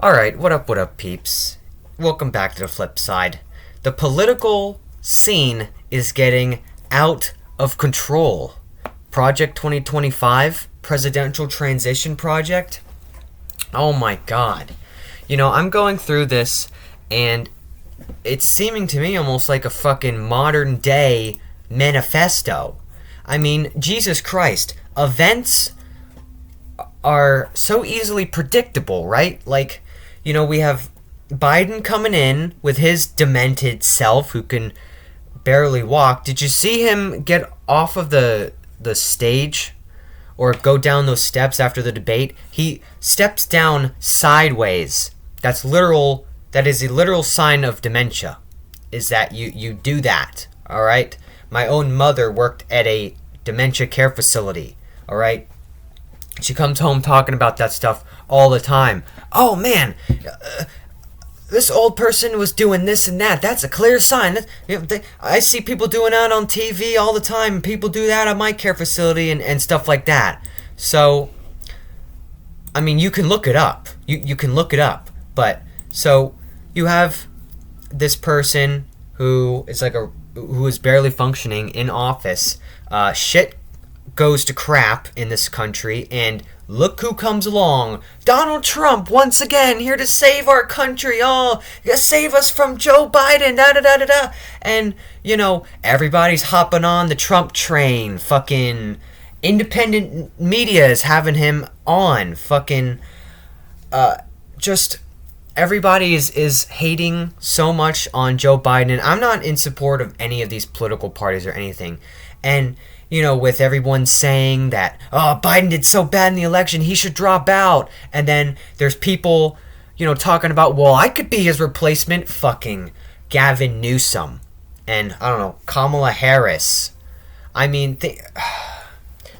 Alright, what up, peeps? Welcome back to the flip side. The political scene is getting out of control. Project 2025, Presidential Transition Project. Oh my god. You know, I'm going through this, and it's seeming to me almost like a fucking modern day manifesto. I mean, Jesus Christ, events are so easily predictable, right? Like, you know, we have Biden coming in with his demented self who can barely walk. Did you see him get off of the stage or go down those steps after the debate? He steps down sideways. That is a literal sign of dementia, is that you do that, all right? My own mother worked at a dementia care facility, all right? She comes home talking about that stuff all the time. Oh, man, this old person was doing this and that. That's a clear sign. I see people doing that on TV all the time. People do that at my care facility and stuff like that. So, I mean, you can look it up. You can look it up. But, so, you have this person who is barely functioning in office. Shit goes to crap in this country, and look who comes along. Donald Trump, once again, here to save our country. Oh, save us from Joe Biden, da-da-da-da-da. And, you know, everybody's hopping on the Trump train. Fucking independent media is having him on. Fucking, just everybody is hating so much on Joe Biden. And I'm not in support of any of these political parties or anything. And, you know, with everyone saying that, oh, Biden did so bad in the election, he should drop out. And then there's people, you know, talking about, well, I could be his replacement. Fucking Gavin Newsom. And, I don't know, Kamala Harris. I mean,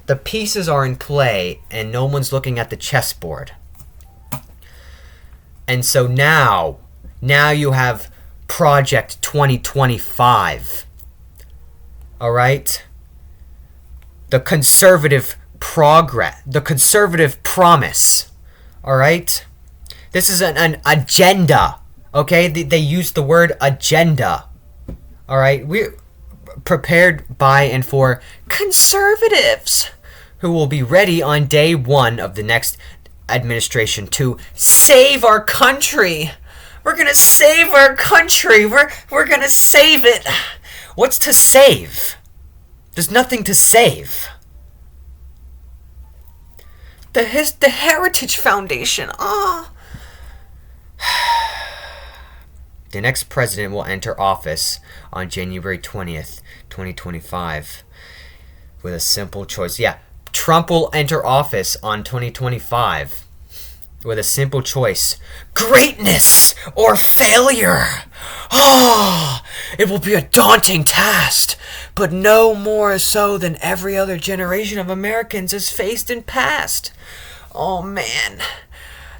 the pieces are in play, and no one's looking at the chessboard. And so now you have Project 2025. All right? The conservative promise, all right? This is an agenda, okay? They use the word agenda, all right? We're prepared by and for conservatives who will be ready on day one of the next administration to save our country. We're gonna save our country. We're gonna save it. What's to save? There's nothing to save. The Heritage Foundation. Ah. The next president will enter office on January 20th, 2025 with a simple choice. Yeah, Trump will enter office on 2025 with a simple choice. Greatness or failure. Oh, it will be a daunting task, but no more so than every other generation of Americans has faced and passed. Oh man,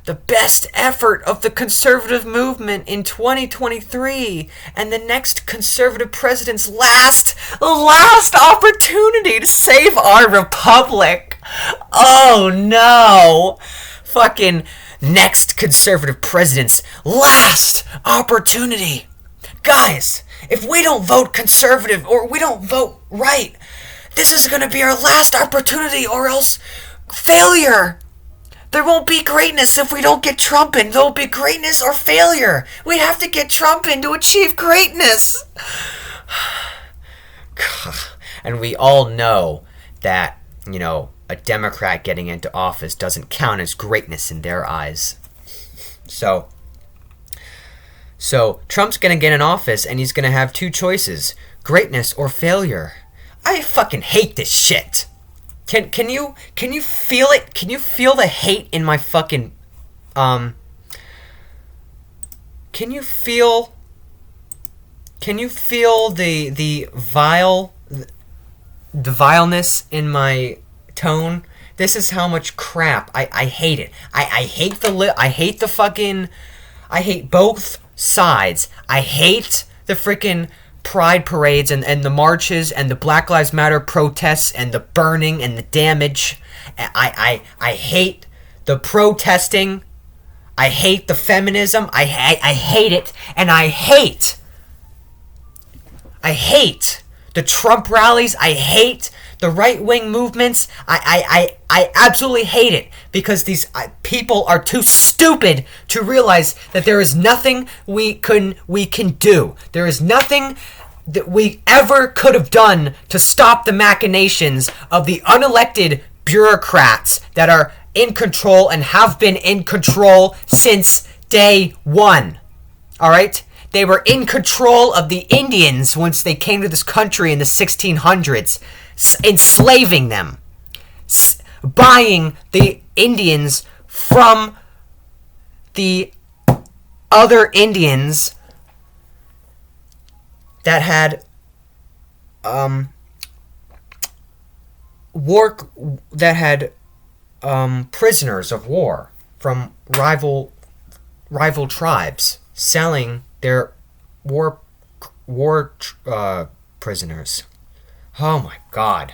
the best effort of the conservative movement in 2023 and the next conservative president's last opportunity to save our republic. Oh no. Fucking next conservative president's last opportunity. Guys, if we don't vote conservative or we don't vote right, this is going to be our last opportunity or else failure. There won't be greatness if we don't get Trump in. There will be greatness or failure. We have to get Trump in to achieve greatness. And we all know that, you know, a Democrat getting into office doesn't count as greatness in their eyes. So Trump's going to get in office and he's going to have two choices. Greatness or failure. I fucking hate this shit. Can you feel it? Can you feel the hate in my fucking can you feel the vileness in my tone? This is how much crap I hate it. I hate both sides. I hate the freaking pride parades and the marches and the Black Lives Matter protests and the burning and the damage. I hate the protesting. I hate the feminism. I hate it. And I hate the Trump rallies. I hate the right-wing movements. I absolutely hate it because these people are too stupid to realize that there is nothing we can do. There is nothing that we ever could have done to stop the machinations of the unelected bureaucrats that are in control and have been in control since day one. All right? They were in control of the Indians once they came to this country in the 1600s, enslaving them, buying the Indians from the other Indians that had prisoners of war from rival tribes, selling their war prisoners. Oh my God!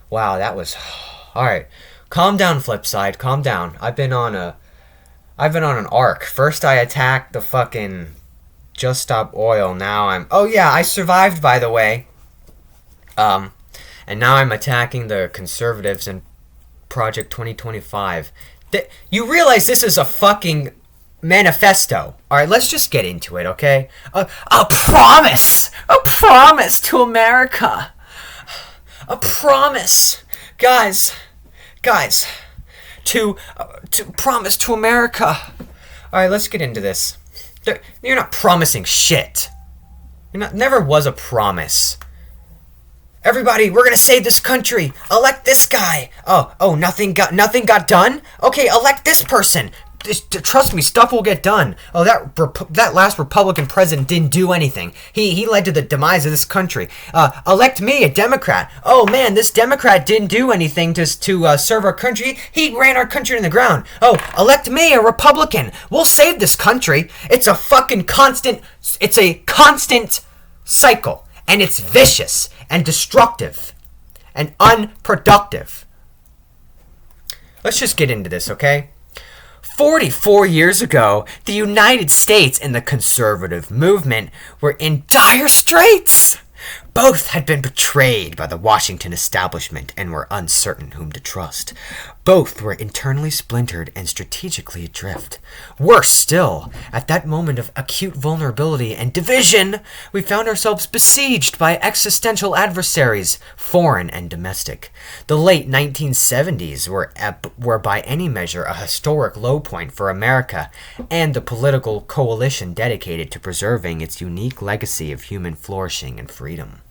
Wow, that was all right. Calm down, Flipside. Calm down. I've been on an arc. First, I attacked the fucking Just Stop Oil. Now I survived, by the way. And now I'm attacking the conservatives in Project 2025. You realize this is a fucking manifesto. Alright, let's just get into it, okay? A promise to America. A promise. Guys, to promise to America. Alright, let's get into this. You're not promising shit. Never was a promise. Everybody, we're gonna save this country. Elect this guy. Oh, nothing got done. Okay, elect this person. Trust me, stuff will get done. Oh, that last Republican president didn't do anything. He led to the demise of this country. Elect me, a Democrat. Oh man, this Democrat didn't do anything to serve our country. He ran our country in the ground. Oh, elect me, a Republican. We'll save this country. It's a fucking constant. It's a constant cycle, and it's vicious and destructive and unproductive. Let's just get into this, okay? 44 years ago, the United States and the conservative movement were in dire straits. Both had been betrayed by the Washington establishment and were uncertain whom to trust. Both were internally splintered and strategically adrift. Worse still, at that moment of acute vulnerability and division, we found ourselves besieged by existential adversaries, foreign and domestic. The late 1970s were by any measure a historic low point for America and the political coalition dedicated to preserving its unique legacy of human flourishing and freedom.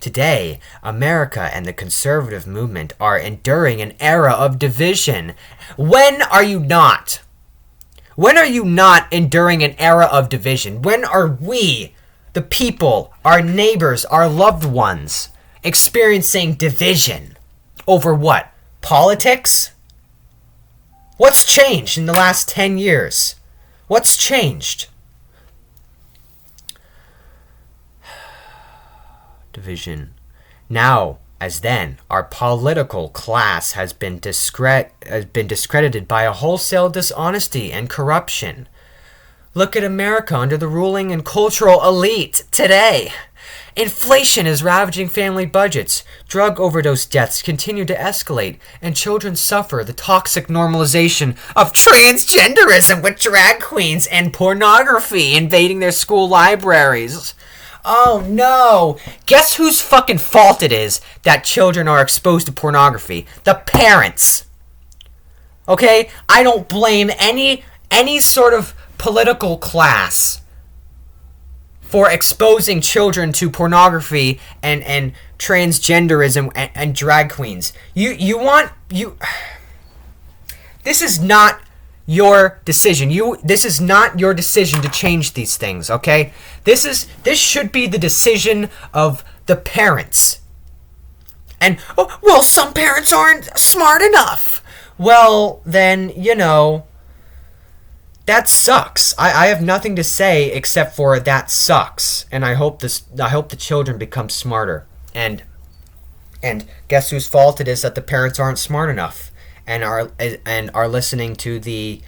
Today, America and the conservative movement are enduring an era of division. When are you not? When are you not enduring an era of division? When are we, the people, our neighbors, our loved ones, experiencing division? Over what? Politics? What's changed in the last 10 years? What's changed? Division. Now, as then, our political class has been discredited by a wholesale dishonesty and corruption. Look at America under the ruling and cultural elite today. Inflation is ravaging family budgets. Drug overdose deaths continue to escalate, and children suffer the toxic normalization of transgenderism with drag queens and pornography invading their school libraries. Oh no! Guess whose fucking fault it is that children are exposed to pornography? The parents. Okay? I don't blame any sort of political class for exposing children to pornography and transgenderism and drag queens. This is not your decision. This is not your decision to change these things, okay? This should be the decision of the parents. And well, some parents aren't smart enough. Well, then, that sucks. I have nothing to say except for that sucks. And I hope the children become smarter. And guess whose fault it is that the parents aren't smart enough and are listening to the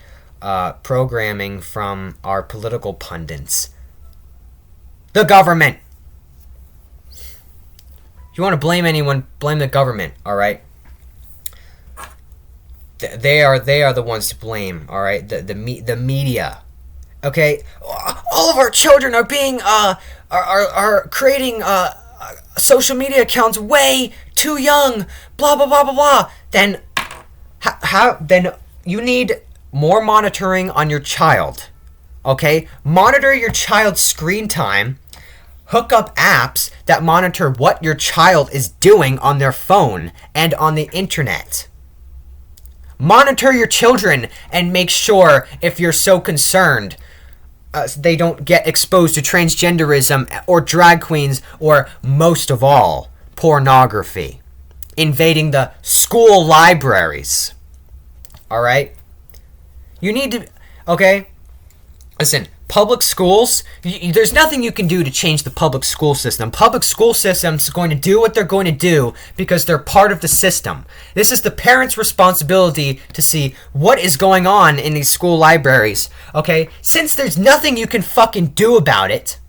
programming from our political pundits. The government. If you want to blame anyone, blame the government, all right? They are the ones to blame, all right? The media. Okay? All of our children are being are creating social media accounts way too young. Blah blah blah blah blah. Then then you need more monitoring on your child. Okay? Monitor your child's screen time. Hook up apps that monitor what your child is doing on their phone and on the internet. Monitor your children and make sure, if you're so concerned, they don't get exposed to transgenderism or drag queens or, most of all, pornography invading the school libraries. Alright? You need to... Okay? Listen, public schools, there's nothing you can do to change the public school system. Public school systems are going to do what they're going to do because they're part of the system. This is the parents' responsibility to see what is going on in these school libraries, okay? Since there's nothing you can fucking do about it,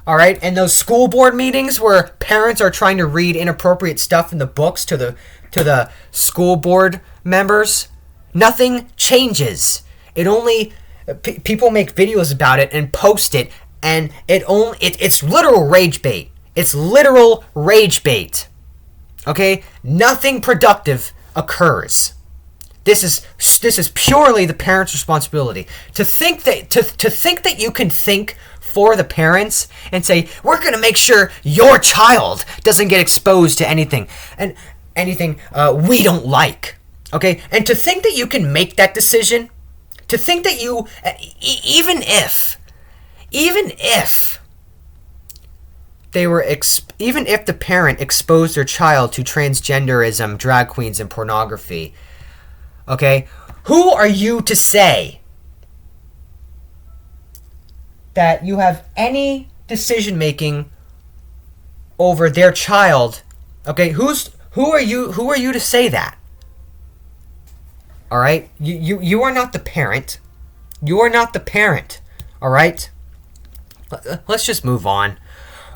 alright? And those school board meetings where parents are trying to read inappropriate stuff in the books to the school board members, nothing changes. It only... People make videos about it and post it, and it's literal rage bait. It's literal rage bait. Okay? Nothing productive occurs. This is purely the parents' responsibility. To think that you can think for the parents and say, we're gonna make sure your child doesn't get exposed to anything we don't like. Okay? And to think that you can make that decision. To think that you, even if the parent exposed their child to transgenderism, drag queens, and pornography, okay, who are you to say that you have any decision making over their child? Okay, who are you to say that? All right, you are not the parent. You are not the parent. All right. Let's just move on.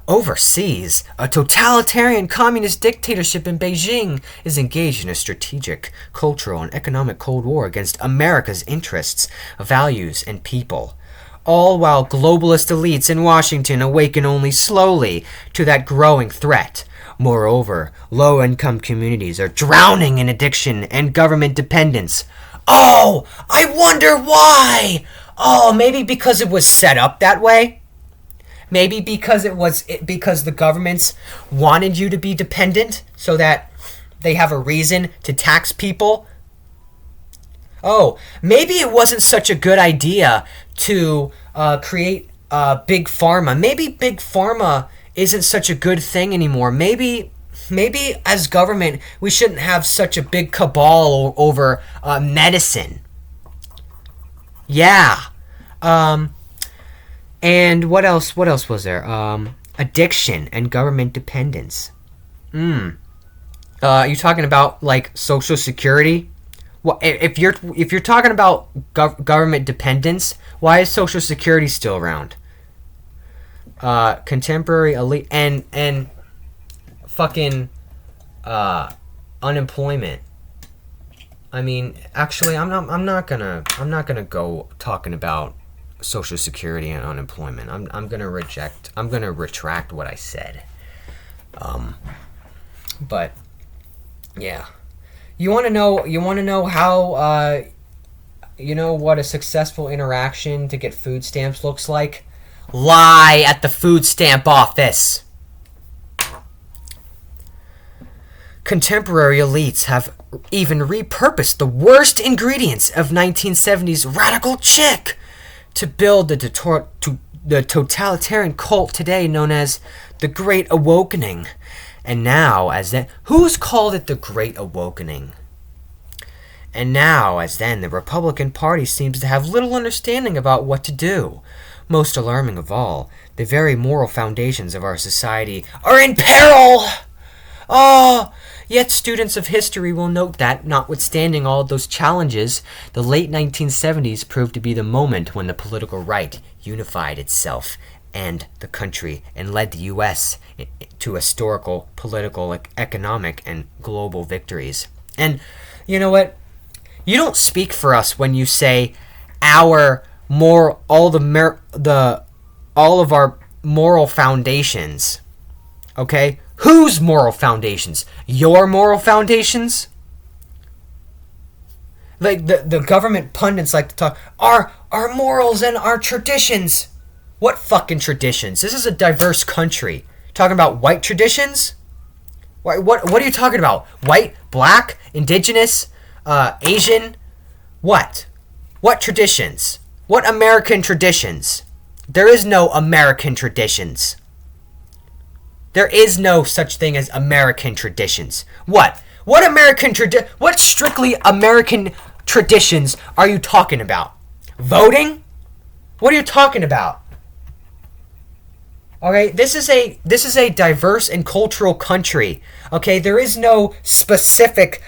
Overseas, a totalitarian communist dictatorship in Beijing is engaged in a strategic, cultural, and economic Cold War against America's interests, values, and people. All while globalist elites in Washington awaken only slowly to that growing threat. Moreover, low-income communities are drowning in addiction and government dependence. Oh, I wonder why! Oh, maybe because it was set up that way? Maybe because because the governments wanted you to be dependent so that they have a reason to tax people? Oh, maybe it wasn't such a good idea to create Big Pharma. Maybe Big Pharma isn't such a good thing anymore. Maybe as government we shouldn't have such a big cabal over medicine. Yeah. And what else was there? Addiction and government dependence. You talking about like Social Security? Well, if you're talking about government dependence, why is Social Security still around? Contemporary elite and fucking unemployment. I mean, actually, I'm not gonna go talking about Social Security and unemployment. I'm gonna retract what I said. But yeah, you want to know how what a successful interaction to get food stamps looks like? Lie at the food stamp office. Contemporary elites have even repurposed the worst ingredients of 1970s radical chick to build the totalitarian cult today known as the Great Awakening. And now, who's called it the Great Awakening? And now, as then, the Republican Party seems to have little understanding about what to do. Most alarming of all, the very moral foundations of our society are in peril! Yet students of history will note that, notwithstanding all those challenges, the late 1970s proved to be the moment when the political right unified itself and the country and led the U.S. to historical, political, economic, and global victories. And you know what? You don't speak for us when you say all of our moral foundations. Okay? Whose moral foundations? Your moral foundations? Like the government pundits like to talk our morals and our traditions. What fucking traditions? This is a diverse country. Talking about white traditions? What are you talking about? White, black, indigenous, Asian? What? What traditions? What American traditions? There is no American traditions. There is no such thing as American traditions. What? What strictly American traditions are you talking about? Voting? What are you talking about? Okay, this is a diverse and cultural country. Okay, there is no specific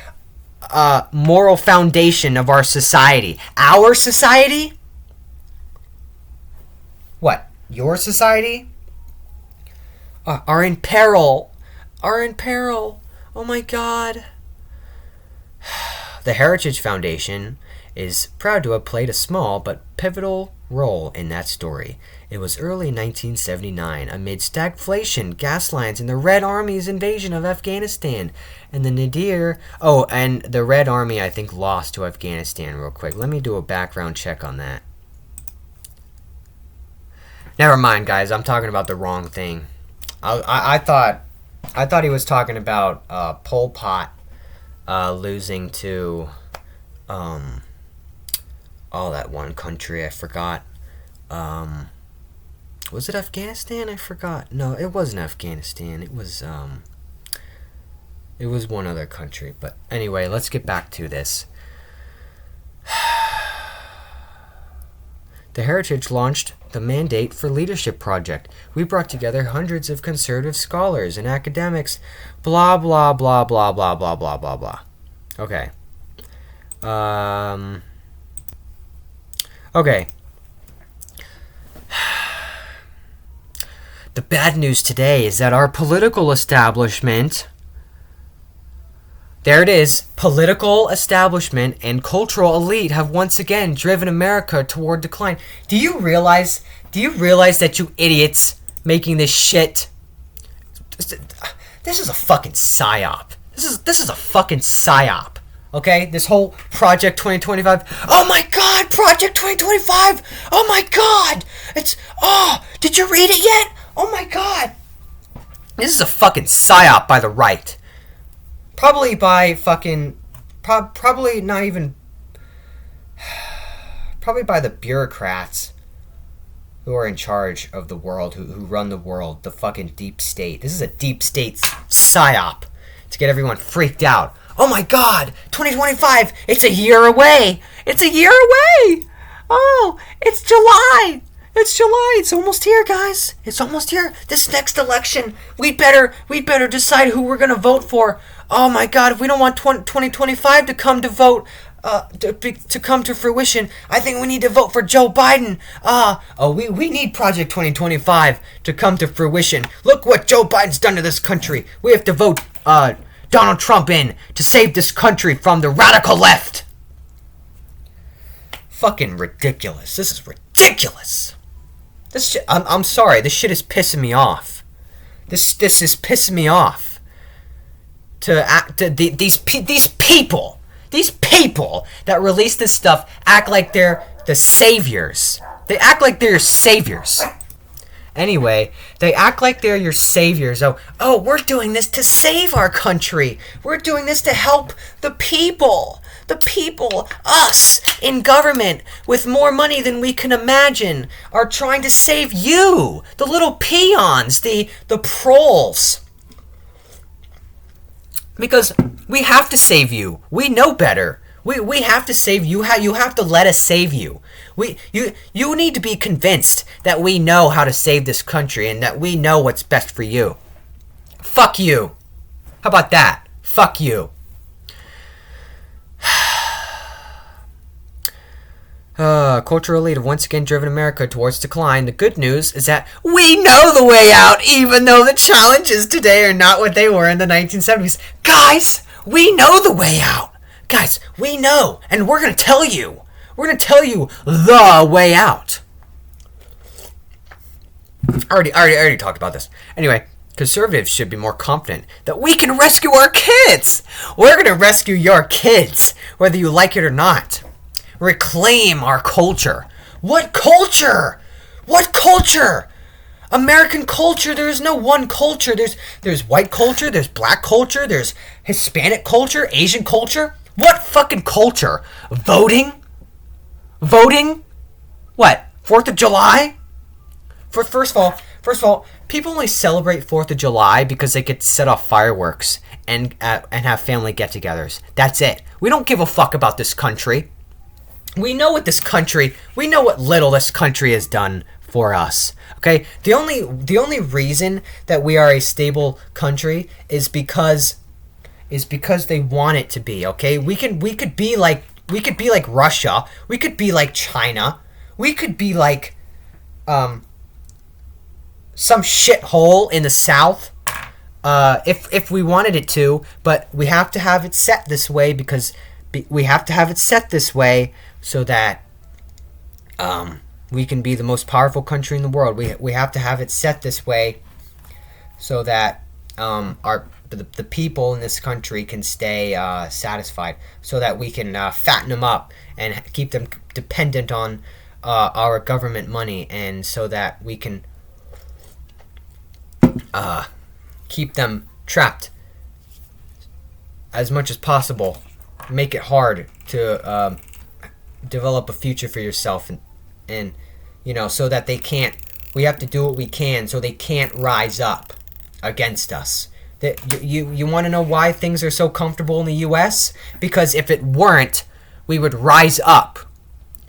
moral foundation of our society. Our society? What? Your society? Are in peril. Are in peril. Oh my God. The Heritage Foundation is proud to have played a small but pivotal role in that story. It was early 1979, amid stagflation, gas lines, and the Red Army's invasion of Afghanistan. And the Nadir... Oh, and the Red Army, I think, lost to Afghanistan real quick. Let me do a background check on that. Never mind, guys. I'm talking about the wrong thing. I thought he was talking about Pol Pot losing to that one country I forgot. Was it Afghanistan? I forgot. No, it wasn't Afghanistan. It was one other country. But anyway, let's get back to this. The Heritage launched the Mandate for Leadership Project. We brought together hundreds of conservative scholars and academics. Blah, blah, blah, blah, blah, blah, blah, blah, blah. Okay. Okay. The bad news today is that our political establishment... There it is. Political establishment and cultural elite have once again driven America toward decline. Do you realize that you idiots making this shit? This is a fucking psyop. This is a fucking psyop. Okay? This whole Project 2025. Oh my God, Project 2025. Oh my God. Did you read it yet? Oh my God. This is a fucking psyop by the right. Probably by fucking... Probably not even... Probably by the bureaucrats who are in charge of the world, who run the world, the fucking deep state. This is a deep state psyop to get everyone freaked out. Oh my God! 2025! It's a year away! It's a year away! Oh, it's July! It's July. It's almost here, guys. It's almost here. This next election, we'd better decide who we're gonna vote for. Oh my God! If we don't want 2025 to come to vote, to come to fruition, I think we need to vote for Joe Biden. We need Project 2025 to come to fruition. Look what Joe Biden's done to this country. We have to vote Donald Trump in to save this country from the radical left. Fucking ridiculous. This is ridiculous. This shit, I'm sorry. This shit is pissing me off. This is pissing me off. These people that release this stuff act like they're the saviors. They act like they're your saviors. Anyway, they act like they're your saviors. Oh, we're doing this to save our country. We're doing this to help the people. The people, us, in government, with more money than we can imagine, are trying to save you, the little peons, the proles. Because we have to save you. We know better. We have to save you. You have to let us save you. You need to be convinced that we know how to save this country and that we know what's best for you. Fuck you. How about that? Fuck you. Cultural elite have once again driven America towards decline. The good news is that we know the way out, even though the challenges today are not what they were in the 1970s. Guys, we know the way out. Guys, we know, and we're going to tell you. We're going to tell you the way out. I already talked about this. Anyway, conservatives should be more confident that we can rescue our kids. We're going to rescue your kids, whether you like it or not. Reclaim our culture. What culture? What culture? American culture. There is no one culture. There's white culture. There's black culture. There's Hispanic culture. Asian culture. What fucking culture? Voting? Voting? What? 4th of July? First of all, people only celebrate 4th of July because they get to set off fireworks and have family get-togethers. That's it. We don't give a fuck about this country. We know what little this country has done for us. Okay? The only reason that we are a stable country is because they want it to be, okay? We could be like Russia. We could be like China. We could be like some shithole in the South. If we wanted it to, but we have to have it set this way because we have to have it set this way so that we can be the most powerful country in the world. We have to have it set this way so that the people in this country can stay satisfied, so that we can fatten them up and keep them dependent on our government money, and so that we can keep them trapped as much as possible. Make it hard to develop a future for yourself, and so that they can't. We have to do what we can so they can't rise up against us. That you want to know why things are so comfortable in the U.S.? Because if it weren't, we would rise up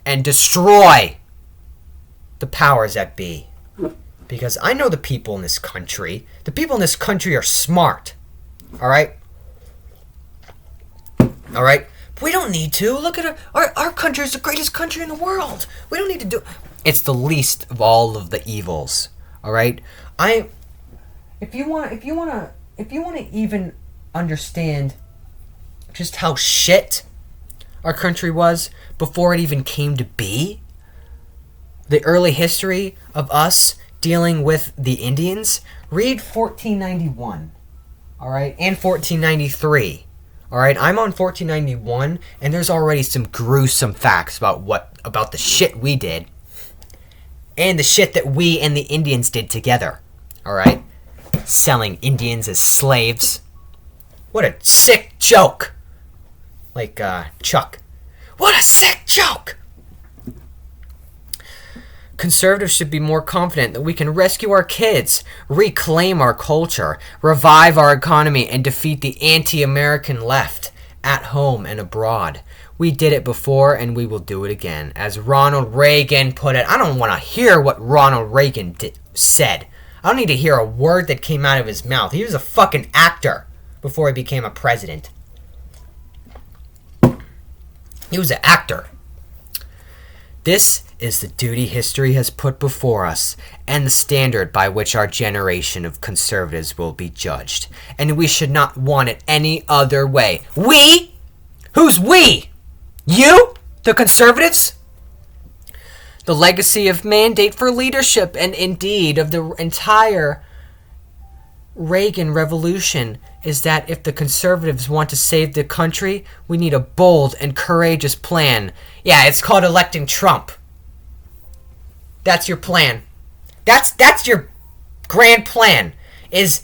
and destroy the powers that be. Because I know the people in this country. The people in this country are smart. All right? All right? We don't need to. Look at our country is the greatest country in the world. We don't need to do. It's the least of all of the evils. All right? If you want to even understand just how shit our country was before it even came to be, the early history of us dealing with the Indians, read 1491, all right, and 1493, all right. I'm on 1491, and there's already some gruesome facts about the shit we did, and the shit that we and the Indians did together, all right. Selling Indians as slaves. What a sick joke. Like Chuck. What a sick joke. Conservatives should be more confident that we can rescue our kids, reclaim our culture, revive our economy, and defeat the anti-American left at home and abroad. We did it before, and we will do it again. As Ronald Reagan put it. I don't want to hear what Ronald Reagan said. I don't need to hear a word that came out of his mouth. He was a fucking actor before he became a president. He was an actor. This is the duty history has put before us, and the standard by which our generation of conservatives will be judged. And we should not want it any other way. We? Who's we? You? The conservatives? The legacy of mandate for leadership, and indeed of the entire Reagan revolution, is that if the conservatives want to save the country, we need a bold and courageous plan. Yeah, it's called electing Trump. That's your plan. That's your grand plan. Is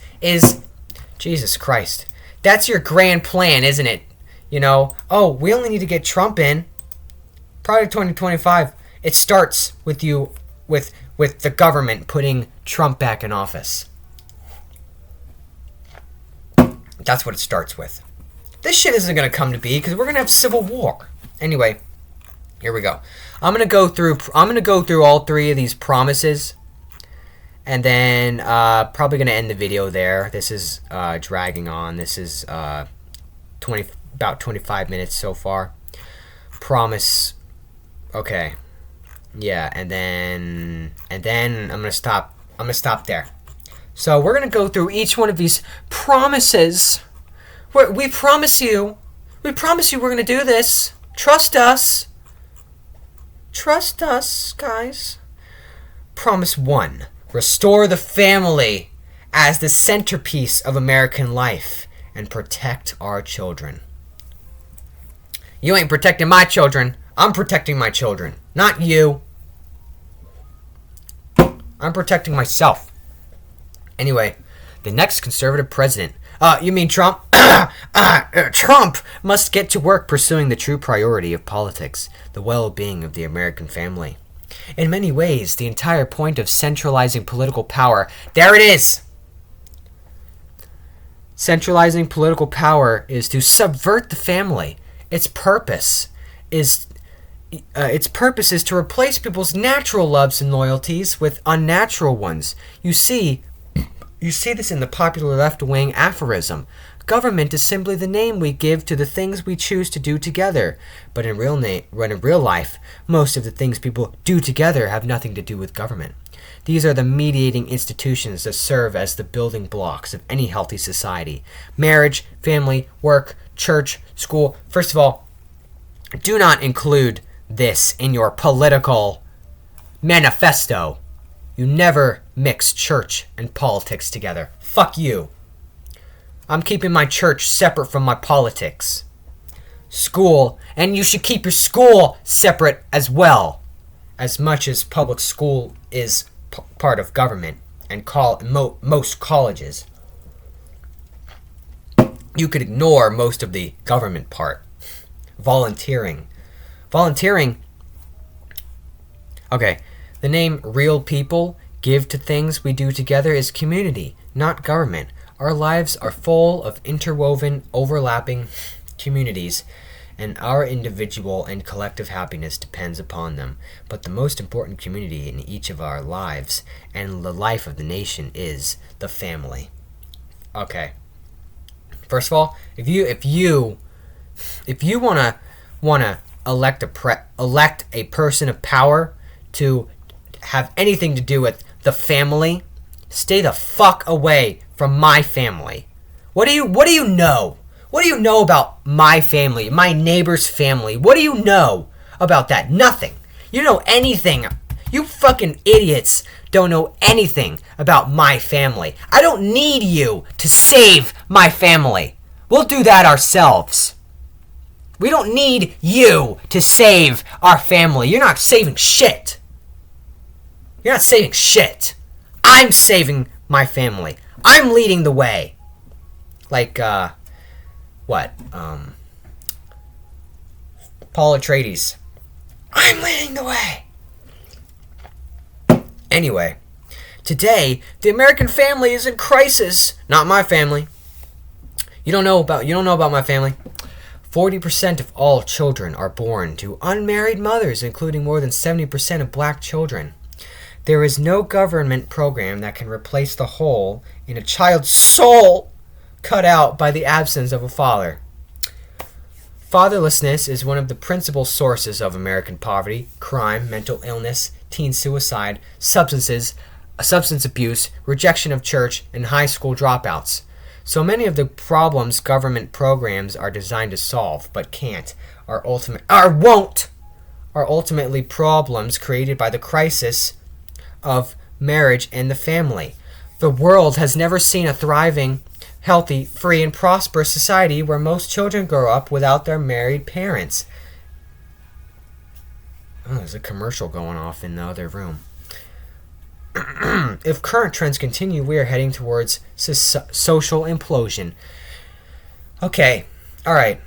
Jesus Christ. That's your grand plan, isn't it? We only need to get Trump in prior to 2025. It starts with you, with the government putting Trump back in office. That's what it starts with. This shit isn't going to come to be because we're going to have civil war. Anyway, here we go. I'm going to go through all three of these promises, And then probably going to end the video there. This is dragging on. This is about 25 minutes so far. Promise. Okay. Yeah, and then I'm going to stop. I'm going to stop there. So we're going to go through each one of these promises. We promise you. We promise you we're going to do this. Trust us. Trust us, guys. Promise 1. Restore the family as the centerpiece of American life and protect our children. You ain't protecting my children. I'm protecting my children, not you. I'm protecting myself. Anyway, the next conservative president. You mean Trump? Trump must get to work pursuing the true priority of politics, the well-being of the American family. In many ways, the entire point of centralizing political power... There it is! Centralizing political power is to subvert the family. Its purpose is to replace people's natural loves and loyalties with unnatural ones. You see this in the popular left-wing aphorism. Government is simply the name we give to the things we choose to do together. But in real life, most of the things people do together have nothing to do with government. These are the mediating institutions that serve as the building blocks of any healthy society. Marriage, family, work, church, school. First of all, do not include this in your political manifesto. You never mix church and politics together. Fuck you. I'm keeping my church separate from my politics. School, and you should keep your school separate as well. As much as public school is part of government and most colleges. You could ignore most of the government part. Volunteering. Okay, the name real people give to things we do together is community, not government. Our lives are full of interwoven, overlapping communities, and our individual and collective happiness depends upon them. But the most important community in each of our lives and the life of the nation is the family. Okay. First of all, if you wanna elect a person of power to have anything to do with the family, stay the fuck away from my family. What do you know? What do you know about my family, my neighbor's family? What do you know about that? Nothing. You don't know anything. You fucking idiots don't know anything about my family. I don't need you to save my family. We'll do that ourselves. We don't need you to save our family. You're not saving shit. You're not saving shit. I'm saving my family. I'm leading the way. Like, Paul Atreides. I'm leading the way. Anyway, today, the American family is in crisis. Not my family. You don't know about my family. 40% of all children are born to unmarried mothers, including more than 70% of black children. There is no government program that can replace the hole in a child's soul cut out by the absence of a father. Fatherlessness is one of the principal sources of American poverty, crime, mental illness, teen suicide, substance abuse, rejection of church, and high school dropouts. So many of the problems government programs are designed to solve, but can't, are ultimately problems created by the crisis of marriage and the family. The world has never seen a thriving, healthy, free, and prosperous society where most children grow up without their married parents. Oh, there's a commercial going off in the other room. If current trends continue, we are heading towards social implosion. Okay, alright.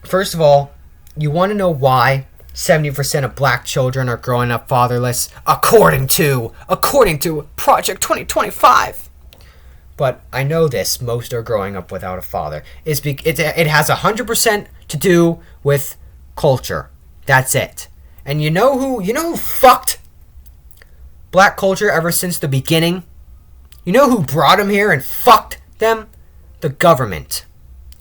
First of all, you want to know why 70% of black children are growing up fatherless, according to Project 2025. But I know this, most are growing up without a father. It has 100% to do with culture. That's it. And you know who fucked black culture ever since the beginning? You know who brought them here and fucked them? The government.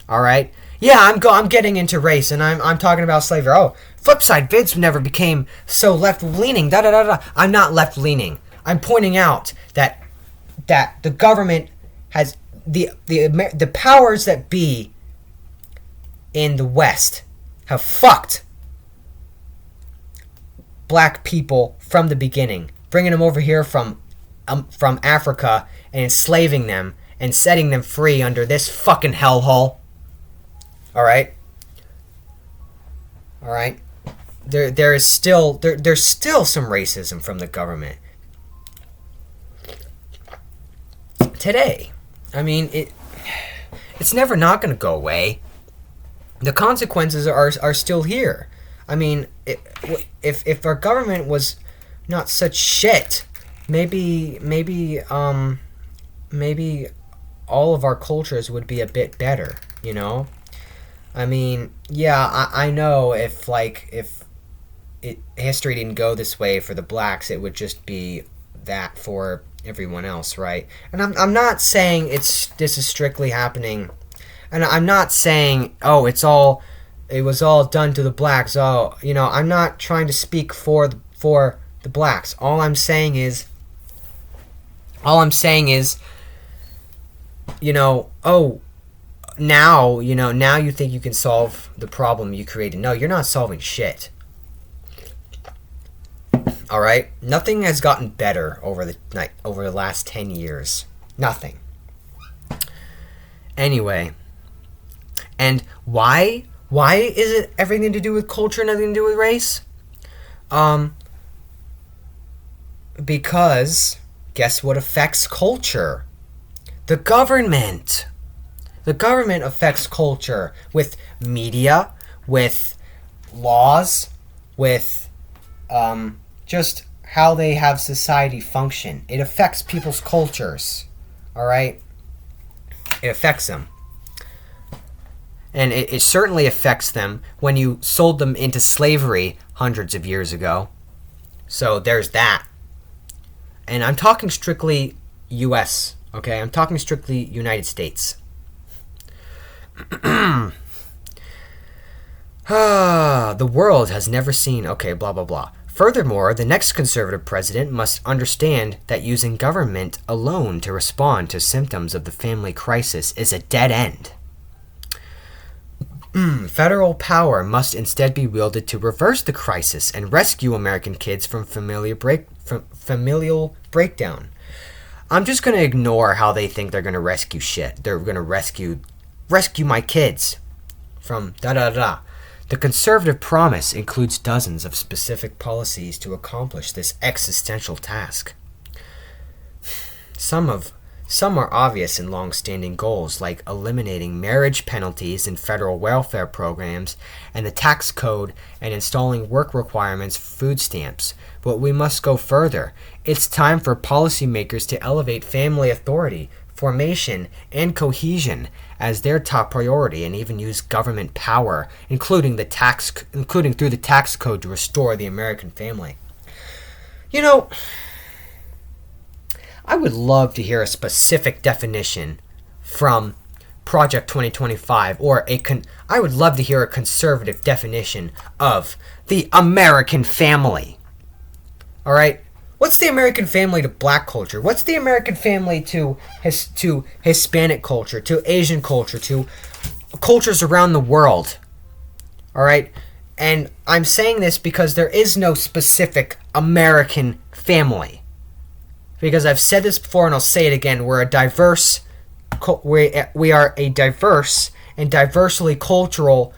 Alright? Yeah, I'm getting into race, and I'm talking about slavery. Oh, Flipside vids never became so left-leaning. I'm not left-leaning. I'm pointing out that the government has the powers that be in the West have fucked black people from the beginning, bringing them over here from Africa and enslaving them and setting them free under this fucking hellhole. All right. There's still some racism from the government today. I mean, it's never not going to go away. The consequences are still here. I mean, if our government was not such shit, maybe all of our cultures would be a bit better, you know? I mean, yeah, I know if history didn't go this way for the blacks, it would just be that for everyone else, right? And I'm not saying this is strictly happening, and I'm not saying it was all done to the blacks. Oh, you know, I'm not trying to speak for the blacks. All I'm saying is, you know, now you think you can solve the problem you created. No, you're not solving shit. All right, nothing has gotten better over the last 10 years. Nothing. Anyway, and why is it everything to do with culture, nothing to do with race? Because guess what affects culture? The government. The government affects culture with media, with laws, with just how they have society function. It affects people's cultures. All right? It affects them. And it certainly affects them when you sold them into slavery hundreds of years ago. So there's that. And I'm talking strictly U.S., okay? I'm talking strictly United States. The world has never seen... Okay, blah, blah, blah. Furthermore, the next conservative president must understand that using government alone to respond to symptoms of the family crisis is a dead end. Federal power must instead be wielded to reverse the crisis and rescue American kids from familial breakdown. I'm just going to ignore how they think they're going to rescue shit. They're going to rescue my kids from da-da-da. The conservative promise includes dozens of specific policies to accomplish this existential task. Some are obvious and long-standing goals, like eliminating marriage penalties in federal welfare programs and the tax code and installing work requirements for food stamps. But we must go further. It's time for policymakers to elevate family authority, formation, and cohesion as their top priority, and even use government power, including through the tax code, to restore the American family. You know, I would love to hear a specific definition from Project 2025, or I would love to hear a conservative definition of the American family. All right? What's the American family to black culture? What's the American family to Hispanic culture, to Asian culture, to cultures around the world? All right? And I'm saying this because there is no specific American family. Because I've said this before and I'll say it again. We are a diverse and diversely cultural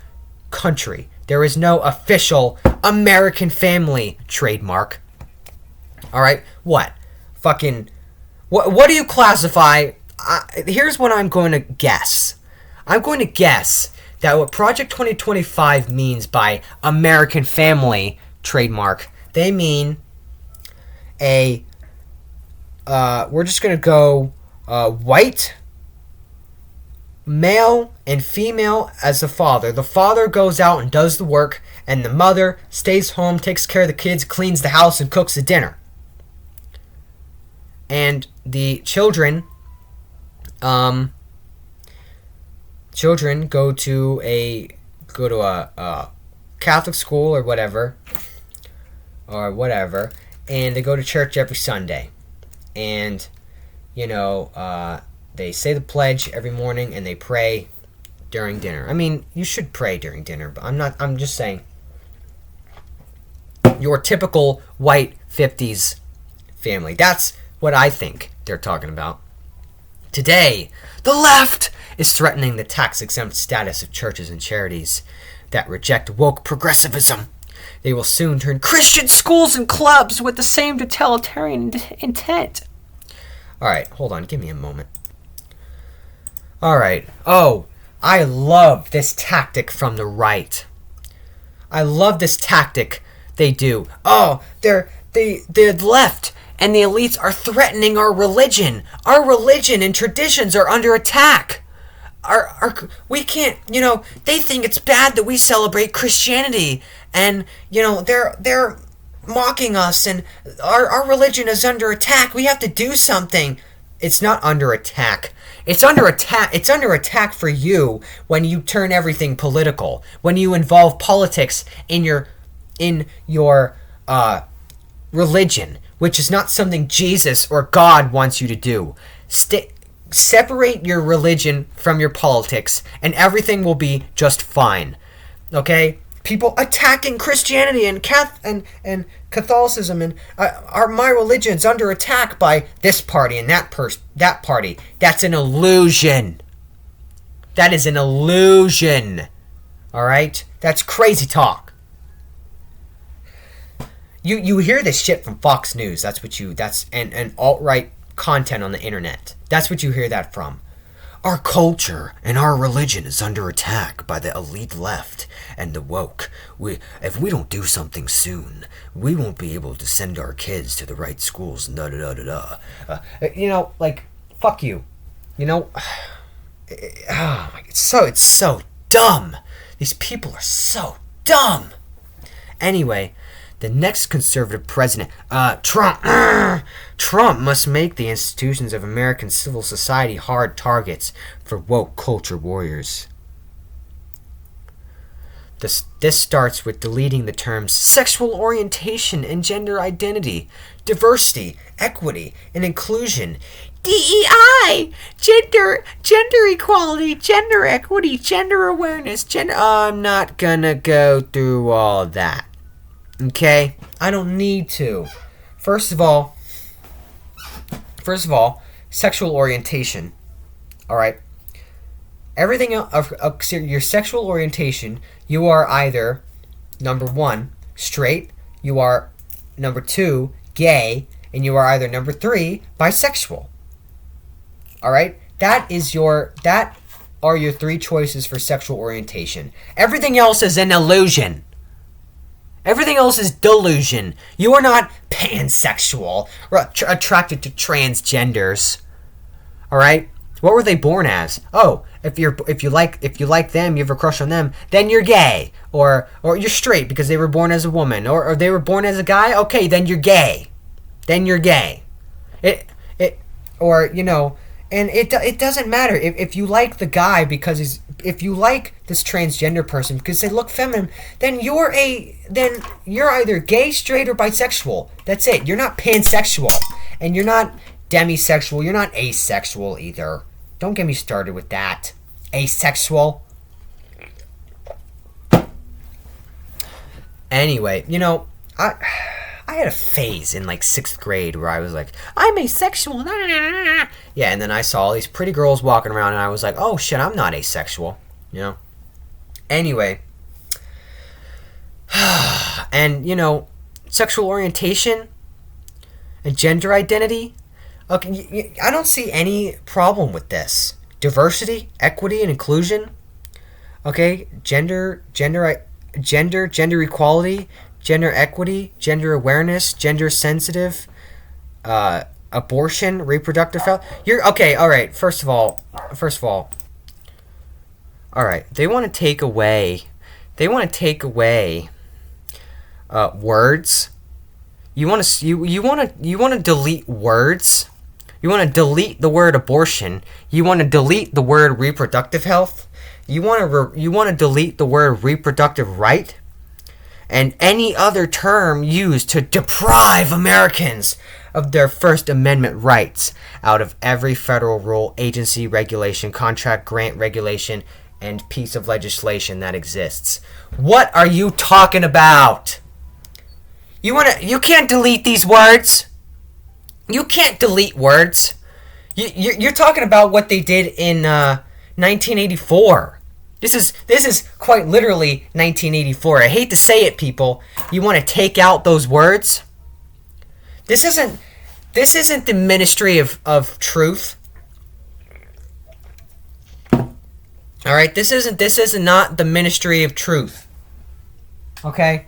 country. There is no official American family trademark. All right, what do you classify? Here's what I'm going to guess. I'm going to guess that what Project 2025 means by American family trademark, they mean we're just going to go white, male, and female as the father. The father goes out and does the work, and the mother stays home, takes care of the kids, cleans the house, and cooks the dinner. and the children go to a Catholic school or whatever, and they go to church every Sunday, and they say the pledge every morning and they pray during dinner. I mean, you should pray during dinner, but I'm just saying, your typical white 50s family. That's what I think they're talking about. Today, the left is threatening the tax-exempt status of churches and charities that reject woke progressivism. They will soon turn Christian schools and clubs with the same totalitarian intent. Alright, hold on, give me a moment. Alright, I love this tactic from the right. I love this tactic they do. The left and the elites are threatening our religion. Our religion and traditions are under attack. We can't, they think it's bad that we celebrate Christianity, and, they're mocking us, and our religion is under attack. We have to do something. It's not under attack. It's under attack for you when you turn everything political, when you involve politics in your religion, which is not something Jesus or God wants you to do. Separate your religion from your politics, and everything will be just fine. Okay? People attacking Christianity and Catholicism, and my religion's under attack by this party and that party. That's an illusion. That is an illusion. All right? That's crazy talk. You hear this shit from Fox News. And alt-right content on the internet. That's what you hear that from. Our culture and our religion is under attack by the elite left and the woke. If we don't do something soon, we won't be able to send our kids to the right schools and fuck you. It's so dumb. These people are so dumb. Anyway, the next conservative president, Trump must make the institutions of American civil society hard targets for woke culture warriors. This starts with deleting the terms sexual orientation and gender identity, diversity, equity, and inclusion, DEI, gender equality, gender equity, gender awareness, I'm not gonna go through all that. Okay? I don't need to. First of all, sexual orientation. Alright? Everything of your sexual orientation, you are either, number 1, straight, you are, number 2, gay, and you are either, number 3, bisexual. Alright? That are your 3 choices for sexual orientation. Everything else is an illusion. Everything else is delusion. You are not pansexual or attracted to transgenders. All right? What were they born as? Oh, if you like them, you have a crush on them, then you're gay, or you're straight because they were born as a woman, or they were born as a guy. Okay, then you're gay. Then you're gay. And it doesn't matter if you like the guy because if you like this transgender person because they look feminine, then you're either gay, straight, or bisexual. That's it. You're not pansexual, and you're not demisexual. You're not asexual either. Don't get me started with that. Asexual. Anyway, I had a phase in 6th grade where I was like, I'm asexual. Yeah, and then I saw all these pretty girls walking around and I was like, oh shit, I'm not asexual. Anyway. And, sexual orientation and gender identity. Okay, I don't see any problem with this. Diversity, equity, and inclusion. Okay, gender equality, gender equity, gender awareness, gender sensitive, abortion, reproductive health. You're okay. All right. First of all. All right. They want to take away words. You want to delete words. You want to delete the word abortion. You want to delete the word reproductive health. You want to delete the word reproductive right. And any other term used to deprive Americans of their First Amendment rights out of every federal rule, agency, regulation, contract, grant, regulation, and piece of legislation that exists. What are you talking about? You can't delete these words. You can't delete words. You're talking about what they did in 1984. This is quite literally 1984. I hate to say it, people. You want to take out those words? This isn't the Ministry of Truth. All right, this is not the Ministry of Truth. Okay?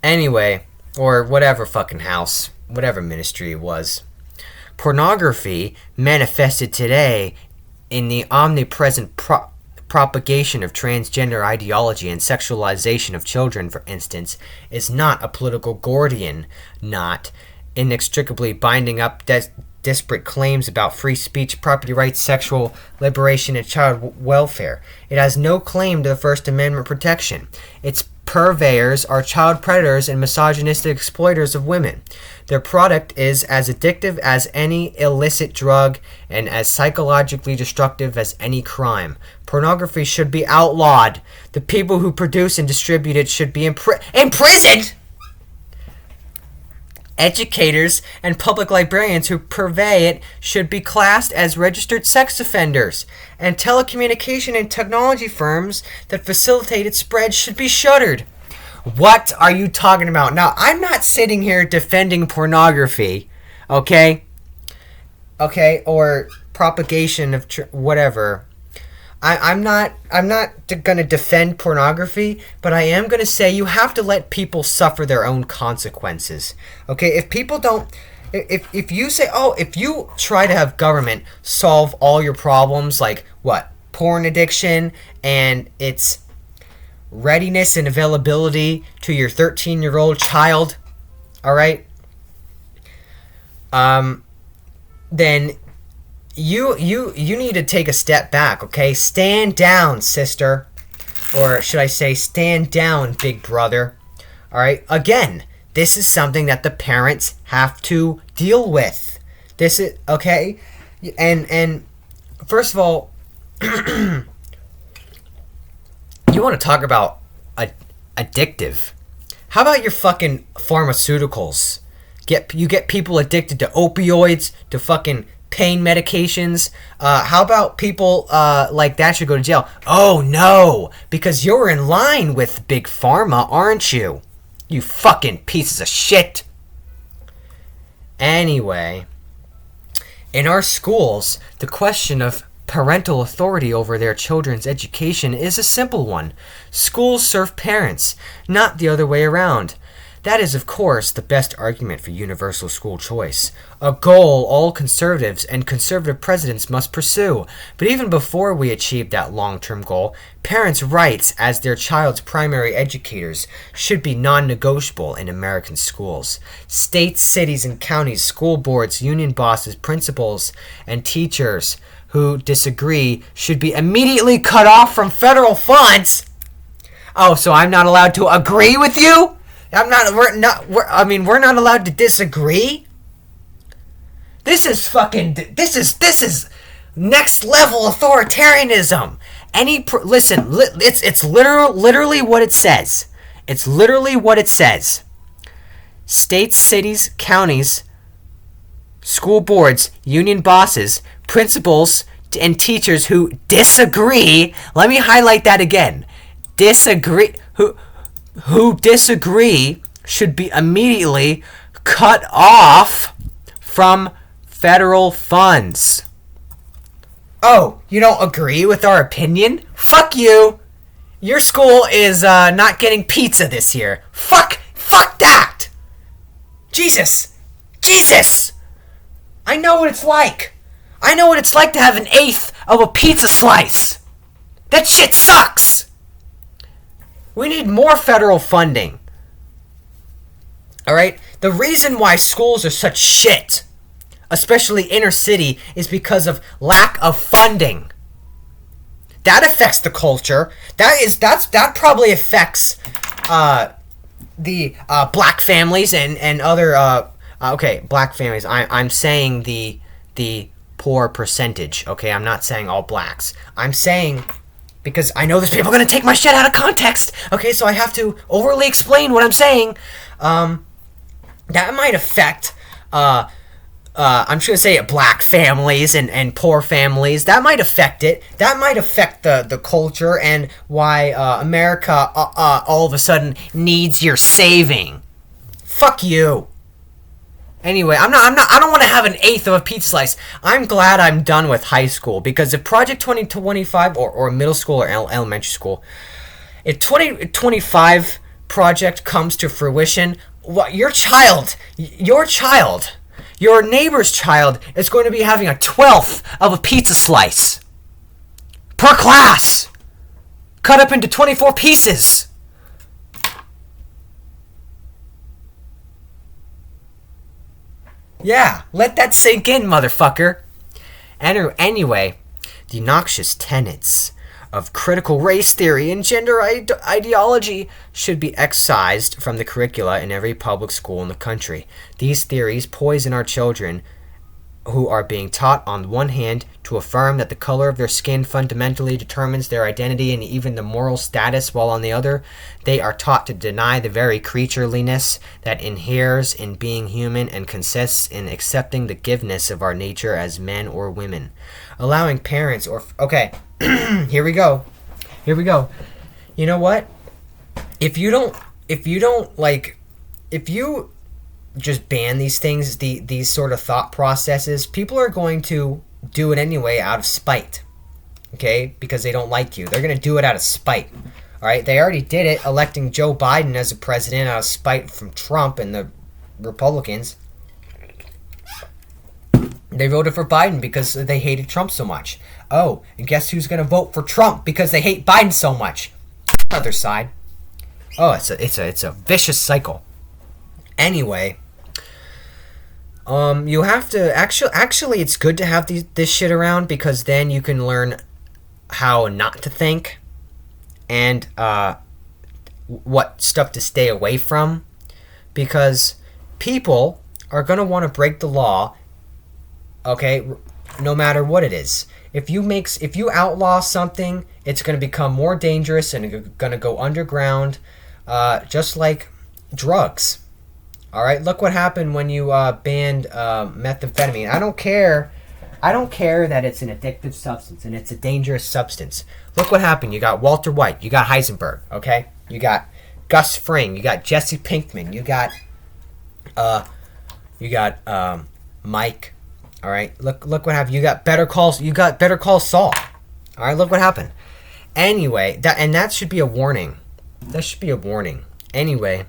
Anyway, or whatever fucking house, whatever ministry it was. Pornography manifested today in the omnipresent propagation of transgender ideology and sexualization of children, for instance, is not a political Gordian knot inextricably binding up disparate claims about free speech, property rights, sexual liberation, and child welfare. It has no claim to the First Amendment protection. Its purveyors are child predators and misogynistic exploiters of women. Their product is as addictive as any illicit drug and as psychologically destructive as any crime. Pornography should be outlawed. The people who produce and distribute it should be imprisoned. Educators and public librarians who purvey it should be classed as registered sex offenders, and telecommunication and technology firms that facilitate its spread should be shuttered. What are you talking about? Now, I'm not sitting here defending pornography, okay? Okay, or propagation of whatever. I'm not going to defend pornography, but I am going to say you have to let people suffer their own consequences. Okay, if people don't, if you say, if you try to have government solve all your problems, like what, porn addiction and its readiness and availability to your 13-year-old child, all right, then you need to take a step back, okay? Stand down, sister. Or should I say, stand down, big brother. All right? Again, this is something that the parents have to deal with. This is, okay? And first of all, you want to talk about addictive. How about your fucking pharmaceuticals? You get people addicted to opioids, to fucking pain medications. How about people like that should go to jail? Oh no, because you're in line with Big Pharma, aren't you? You fucking pieces of shit. Anyway, in our schools, the question of parental authority over their children's education is a simple one. Schools serve parents, not the other way around. That is, of course, the best argument for universal school choice, a goal all conservatives and conservative presidents must pursue. But even before we achieve that long-term goal, parents' rights as their child's primary educators should be non-negotiable in American schools. States, cities, and counties, school boards, union bosses, principals, and teachers who disagree should be immediately cut off from federal funds. Oh, so I'm not allowed to agree with you? We're not allowed to disagree? This is next level authoritarianism. It's literally what it says. It's literally what it says. States, cities, counties, school boards, union bosses, principals, and teachers who disagree. Let me highlight that again. Disagree. Who disagree should be immediately cut off from federal funds. Oh, you don't agree with our opinion? Fuck you. Your school is not getting pizza this year. Fuck that. Jesus. I know what it's like. I know what it's like to have an eighth of a pizza slice. That shit sucks. We need more federal funding. Alright? The reason why schools are such shit, especially inner city, is because of lack of funding. That affects the culture. That probably affects the black families and other black families. I'm saying the poor percentage. Okay, I'm not saying all blacks. I'm saying, because I know there's people gonna take my shit out of context. Okay, so I have to overly explain what I'm saying. That might affect I'm just gonna say it, black families and poor families. That might affect it. That might affect the culture and why America all of a sudden needs your saving. Fuck you. Anyway, I don't want to have an eighth of a pizza slice. I'm glad I'm done with high school, because if Project 2025 or middle school or elementary school, if 2025 project comes to fruition, your neighbor's child is going to be having a 1/12 of a pizza slice per class, cut up into 24 pieces. Yeah, let that sink in, motherfucker. Anyway, the noxious tenets of critical race theory and gender ideology should be excised from the curricula in every public school in the country. These theories poison our children, who are being taught, on one hand, to affirm that the color of their skin fundamentally determines their identity and even the moral status, while on the other, they are taught to deny the very creatureliness that inheres in being human and consists in accepting the giveness of our nature as men or women. Allowing parents or... Okay, here we go. You know what? If you just ban these things, these sort of thought processes, people are going to do it anyway out of spite. Okay? Because they don't like you. They're going to do it out of spite. Alright? They already did it, electing Joe Biden as a president out of spite from Trump and the Republicans. They voted for Biden because they hated Trump so much. Oh, and guess who's going to vote for Trump because they hate Biden so much? Other side. Oh, it's a vicious cycle. Anyway, you have to actually it's good to have this shit around, because then you can learn how not to think and what stuff to stay away from, because people are going to want to break the law, okay, no matter what it is. If you outlaw something, it's going to become more dangerous and going to go underground, just like drugs. All right, look what happened when you banned methamphetamine. I don't care that it's an addictive substance and it's a dangerous substance. Look what happened. You got Walter White, you got Heisenberg, okay? You got Gus Fring, you got Jesse Pinkman, you got Mike. All right, look what happened. You got Better Call Saul. All right, look what happened. Anyway, that should be a warning. That should be a warning. Anyway,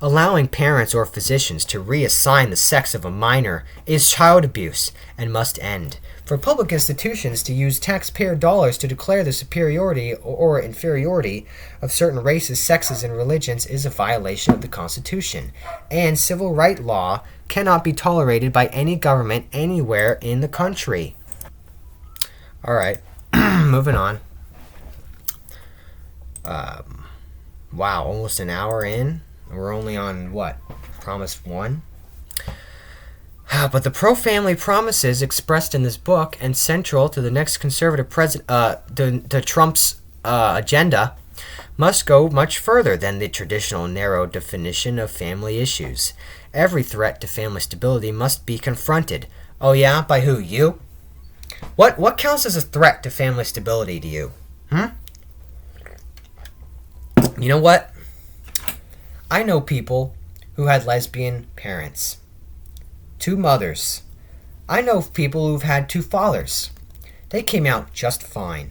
allowing parents or physicians to reassign the sex of a minor is child abuse and must end. For public institutions to use taxpayer dollars to declare the superiority or inferiority of certain races, sexes, and religions is a violation of the Constitution, and civil right law cannot be tolerated by any government anywhere in the country. All right, moving on. Wow, almost an hour in. We're only on, what, Promise 1? But the pro-family promises expressed in this book and central to the next conservative president, to Trump's agenda, must go much further than the traditional narrow definition of family issues. Every threat to family stability must be confronted. Oh yeah? By who? You? What counts as a threat to family stability to you? You know what? I know people who had lesbian parents. 2 mothers. I know people who've had 2 fathers. They came out just fine.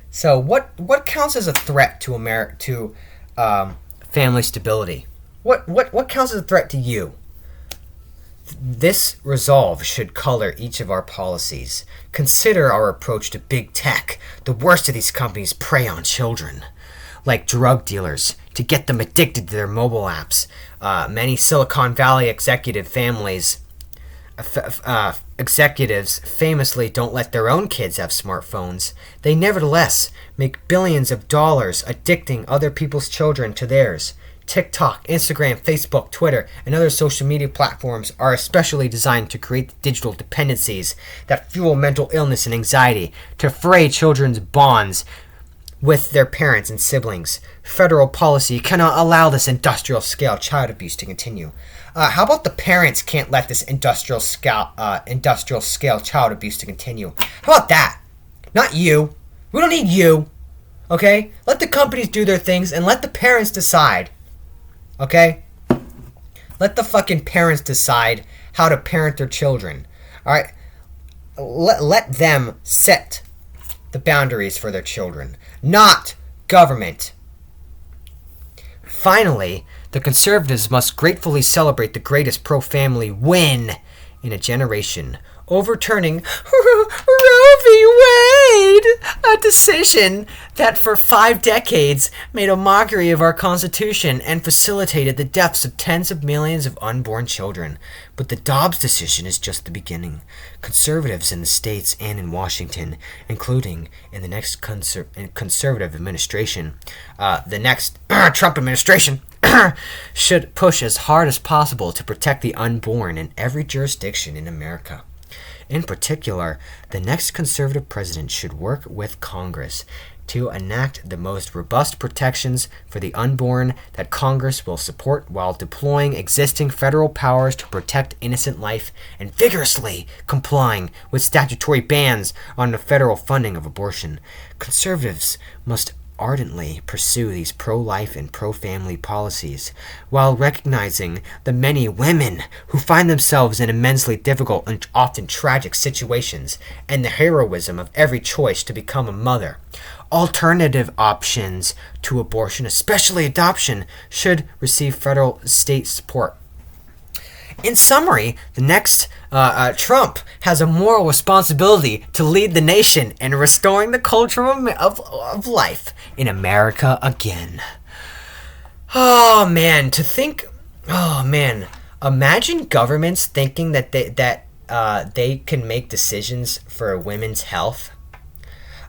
So what counts as a threat to family stability? What counts as a threat to you? This resolve should color each of our policies. Consider our approach to big tech. The worst of these companies prey on children, like drug dealers, to get them addicted to their mobile apps. Many Silicon Valley executive families executives famously don't let their own kids have smartphones, they nevertheless make billions of dollars addicting other people's children to theirs. TikTok, Instagram, Facebook, Twitter, and other social media platforms are especially designed to create digital dependencies that fuel mental illness and anxiety, to fray children's bonds with their parents and siblings. Federal policy cannot allow this industrial-scale child abuse to continue. How about the parents can't let this industrial-scale child abuse to continue? How about that? Not you. We don't need you. Okay? Let the companies do their things and let the parents decide. Okay? Let the fucking parents decide how to parent their children. Alright? Let them set the boundaries for their children, not government. Finally, the conservatives must gratefully celebrate the greatest pro-family win in a generation, overturning Roe v. Wade, a decision that for 5 decades made a mockery of our Constitution and facilitated the deaths of tens of millions of unborn children. But the Dobbs decision is just the beginning. Conservatives in the states and in Washington, including in the next conservative administration, the next Trump administration, should push as hard as possible to protect the unborn in every jurisdiction in America. In particular, the next conservative president should work with Congress to enact the most robust protections for the unborn that Congress will support while deploying existing federal powers to protect innocent life and vigorously complying with statutory bans on the federal funding of abortion. Conservatives must ardently pursue these pro-life and pro-family policies while recognizing the many women who find themselves in immensely difficult and often tragic situations and the heroism of every choice to become a mother. Alternative options to abortion, especially adoption, should receive federal state support. In summary, the next Trump has a moral responsibility to lead the nation in restoring the culture of life in America again. Oh man, imagine governments thinking that they can make decisions for women's health.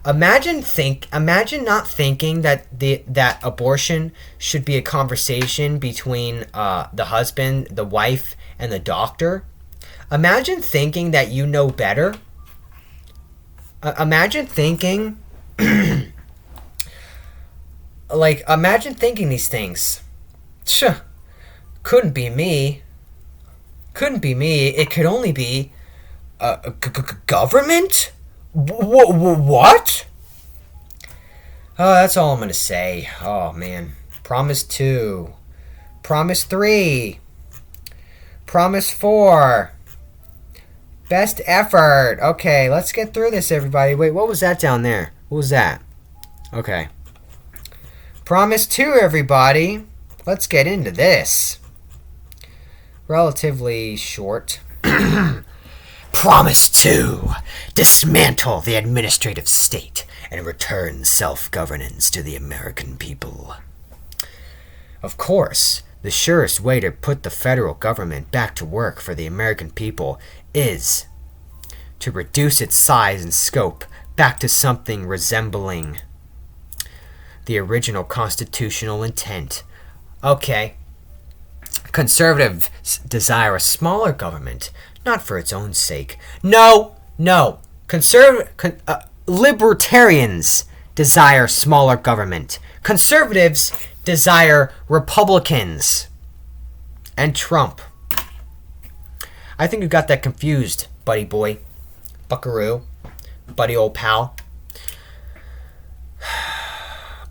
Imagine not thinking that abortion should be a conversation between the husband, the wife, and the doctor. Imagine thinking that you know better. Imagine thinking imagine thinking these things. Couldn't be me. It could only be government? What? Oh, that's all I'm gonna say. Oh man. Promise 2. Promise 3. Promise 4. Best effort. Okay, let's get through this, everybody. Wait, what was that down there? What was that? Okay. Promise 2, everybody. Let's get into this. Relatively short. Promise 2. Dismantle the administrative state and return self-governance to the American people. Of course, the surest way to put the federal government back to work for the American people is to reduce its size and scope back to something resembling the original constitutional intent. Okay. Conservatives desire a smaller government, not for its own sake. No. Libertarians desire smaller government. Conservatives desire Republicans and Trump. I think you got that confused, buddy boy, buckaroo, buddy old pal.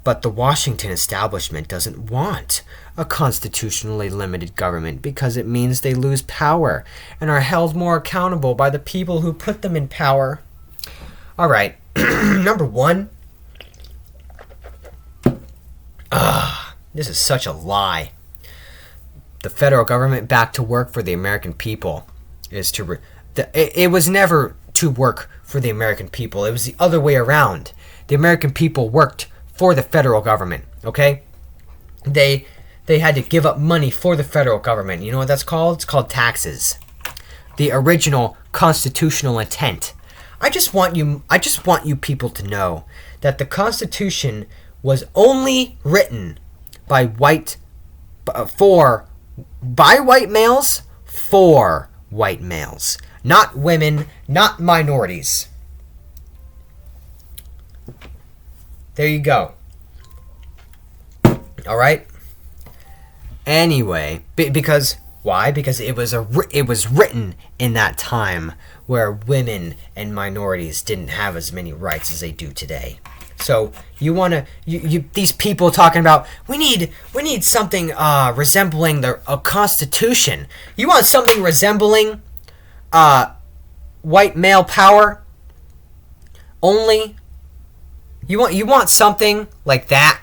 But the Washington establishment doesn't want a constitutionally limited government because it means they lose power and are held more accountable by the people who put them in power. All right, number 1. This is such a lie. The federal government back to work for the American people is to... it was never to work for the American people. It was the other way around. The American people worked for the federal government, okay? They had to give up money for the federal government. You know what that's called? It's called taxes. the original constitutional intent. I just want you people to know that the Constitution was only written by white males for white males, not women, not minorities. There you go. All right. Anyway, because why? Because it was written in that time where women and minorities didn't have as many rights as they do today. So these people talking about we need something resembling a constitution. You want something resembling white male power only? You want something like that?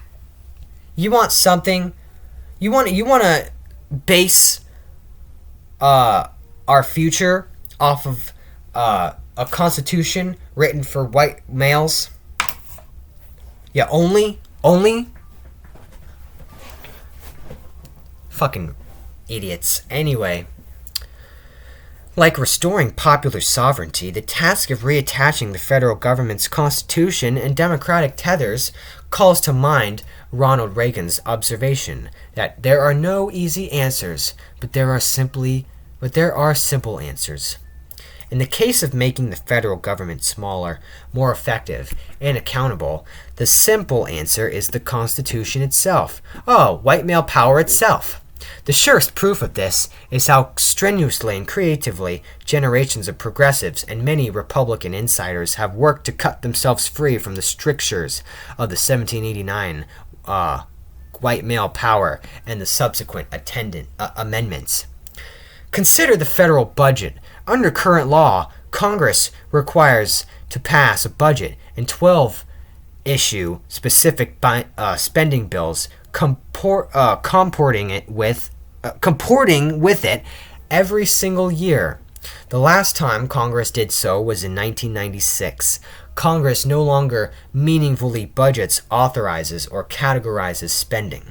You want to base our future off of a constitution written for white males? Yeah, only? Fucking idiots. Anyway, like restoring popular sovereignty, the task of reattaching the federal government's constitution and democratic tethers calls to mind Ronald Reagan's observation that there are no easy answers, but there are simple answers. In the case of making the federal government smaller, more effective, and accountable, the simple answer is the Constitution itself. Oh, white male power itself. The surest proof of this is how strenuously and creatively generations of progressives and many Republican insiders have worked to cut themselves free from the strictures of the 1789 white male power and the subsequent attendant amendments. Consider the federal budget. Under current law, Congress requires to pass a budget and 12 issue specific spending bills comporting with it every single year. The last time Congress did so was in 1996. Congress no longer meaningfully budgets, authorizes, or categorizes spending.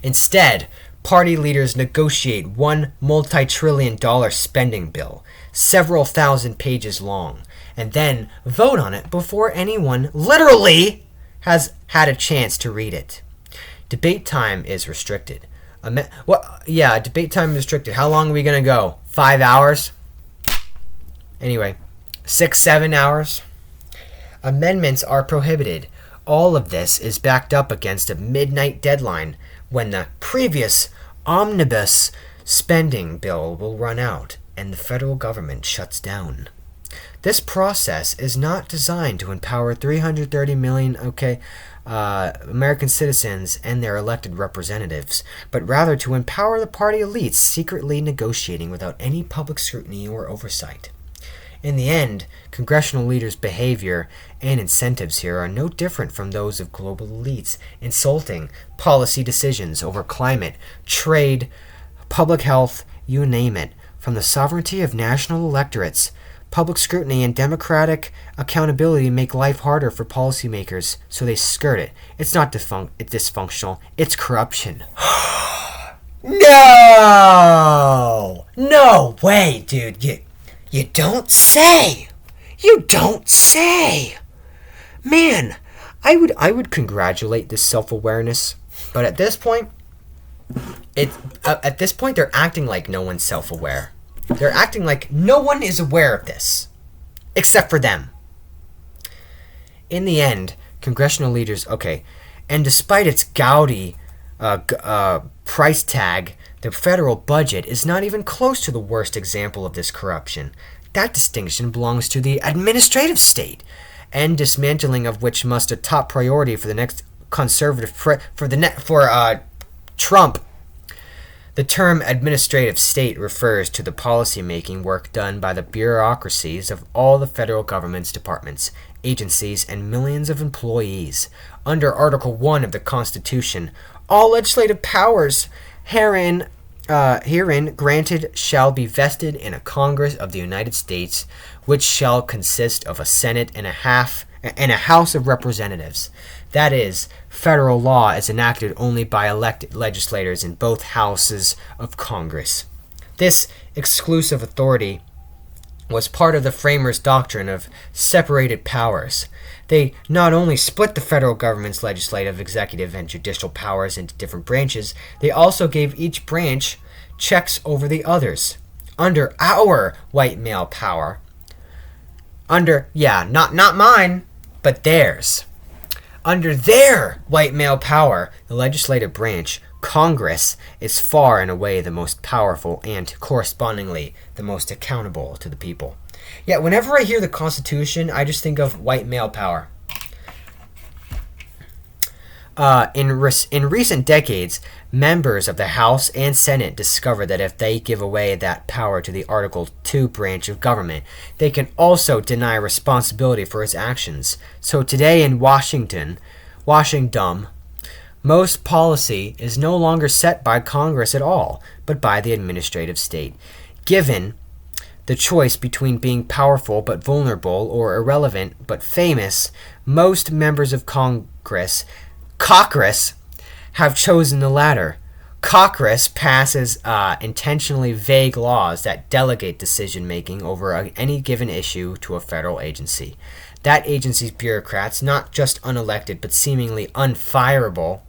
Instead, party leaders negotiate one multi-trillion-dollar spending bill, several thousand pages long, and then vote on it before anyone literally has had a chance to read it. Debate time is restricted. Debate time is restricted. How long are we going to go? 5 hours? Anyway, 6-7 hours? Amendments are prohibited. All of this is backed up against a midnight deadline when the previous omnibus spending bill will run out and the federal government shuts down. This process is not designed to empower 330 million American citizens and their elected representatives, but rather to empower the party elites secretly negotiating without any public scrutiny or oversight. In the end, congressional leaders' behavior and incentives here are no different from those of global elites, insulting policy decisions over climate, trade, public health, you name it. From the sovereignty of national electorates, public scrutiny and democratic accountability make life harder for policymakers, so they skirt it. It's not dysfunctional, it's corruption. No! No way, dude. You don't say. You don't say. Man, I would congratulate this self-awareness, but at this point, they're acting like no one's self-aware. They're acting like no one is aware of this, except for them. In the end, congressional leaders, and despite its gaudy price tag, the federal budget is not even close to the worst example of this corruption. That distinction belongs to the administrative state, and dismantling of which must a top priority for the next conservative for Trump. The term administrative state refers to the policy-making work done by the bureaucracies of all the federal government's departments, agencies, and millions of employees. Under Article 1 of the Constitution, all legislative powers herein granted shall be vested in a Congress of the United States, which shall consist of a Senate and a House of Representatives. That is, federal law is enacted only by elected legislators in both houses of Congress. This exclusive authority was part of the framers' doctrine of separated powers. They not only split the federal government's legislative, executive, and judicial powers into different branches, they also gave each branch checks over the others. Under our white male power, not mine, but theirs. Under their white male power, the legislative branch, Congress, is far and away the most powerful and, correspondingly, the most accountable to the people. Yet, whenever I hear the Constitution, I just think of white male power. In recent decades, members of the House and Senate discovered that if they give away that power to the Article 2 branch of government, they can also deny responsibility for its actions. So today in Washington, most policy is no longer set by Congress at all, but by the administrative state. Given the choice between being powerful but vulnerable or irrelevant but famous, most members of Congress have chosen the latter. Congress passes intentionally vague laws that delegate decision-making over any given issue to a federal agency. That agency's bureaucrats, not just unelected but seemingly unfireable,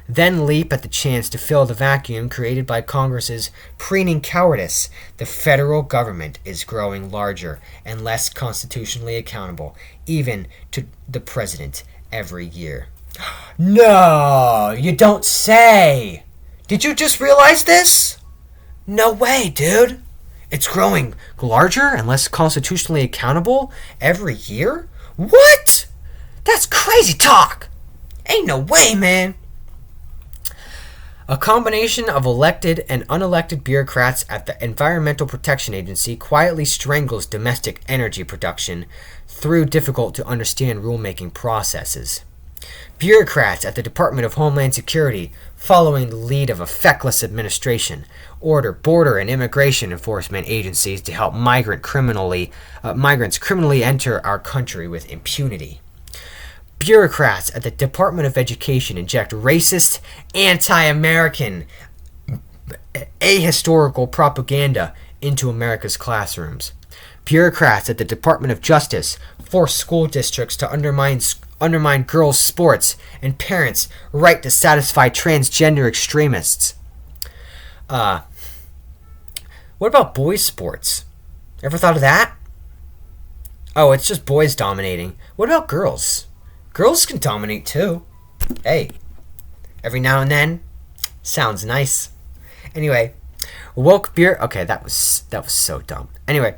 then leap at the chance to fill the vacuum created by Congress's preening cowardice. The federal government is growing larger and less constitutionally accountable, even to the president, every year. No, you don't say! Did you just realize this? No way, dude! It's growing larger and less constitutionally accountable every year? What? That's crazy talk! Ain't no way, man! A combination of elected and unelected bureaucrats at the Environmental Protection Agency quietly strangles domestic energy production through difficult-to-understand rulemaking processes. Bureaucrats at the Department of Homeland Security, following the lead of a feckless administration, order border and immigration enforcement agencies to help migrants criminally enter our country with impunity. Bureaucrats at the Department of Education inject racist, anti-American, ahistorical propaganda into America's classrooms. Bureaucrats at the Department of Justice force school districts to undermine girls' sports and parents' right to satisfy transgender extremists. What about boys' sports? Ever thought of that? Oh, it's just boys dominating. What about girls? Girls can dominate too. Hey, every now and then. Sounds nice. Anyway, okay, that was so dumb. Anyway,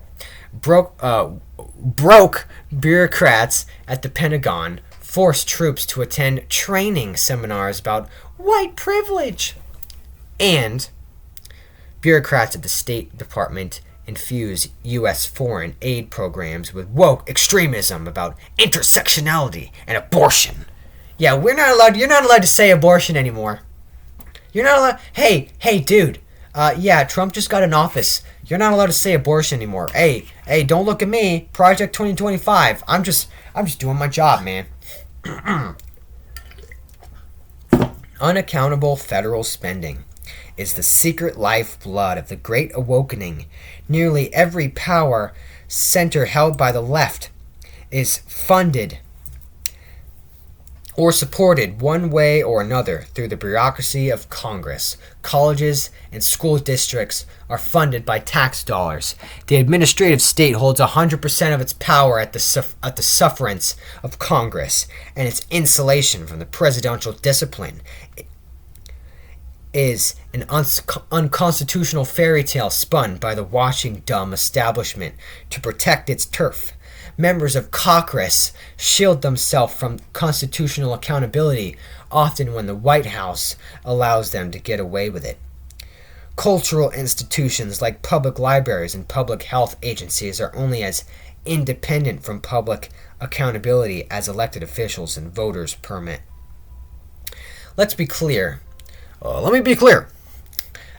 broke bureaucrats at the Pentagon forced troops to attend training seminars about white privilege. And bureaucrats at the State Department infuse U.S. foreign aid programs with woke extremism about intersectionality and abortion. Yeah, you're not allowed to say abortion anymore. You're not allowed. Hey, dude. Yeah, Trump just got in office. You're not allowed to say abortion anymore. Hey, don't look at me. Project 2025. I'm just doing my job, man. Unaccountable federal spending is the secret lifeblood of the Great Awakening. Nearly every power center held by the left is funded or supported one way or another through the bureaucracy of Congress. Colleges and school districts are funded by tax dollars. The administrative state holds 100% of its power at the sufferance of Congress, and its insulation from the presidential discipline is an unconstitutional fairy tale spun by the watching dumb establishment to protect its turf. Members of Congress shield themselves from constitutional accountability, often when the White House allows them to get away with it. Cultural institutions like public libraries and public health agencies are only as independent from public accountability as elected officials and voters permit. Let me be clear.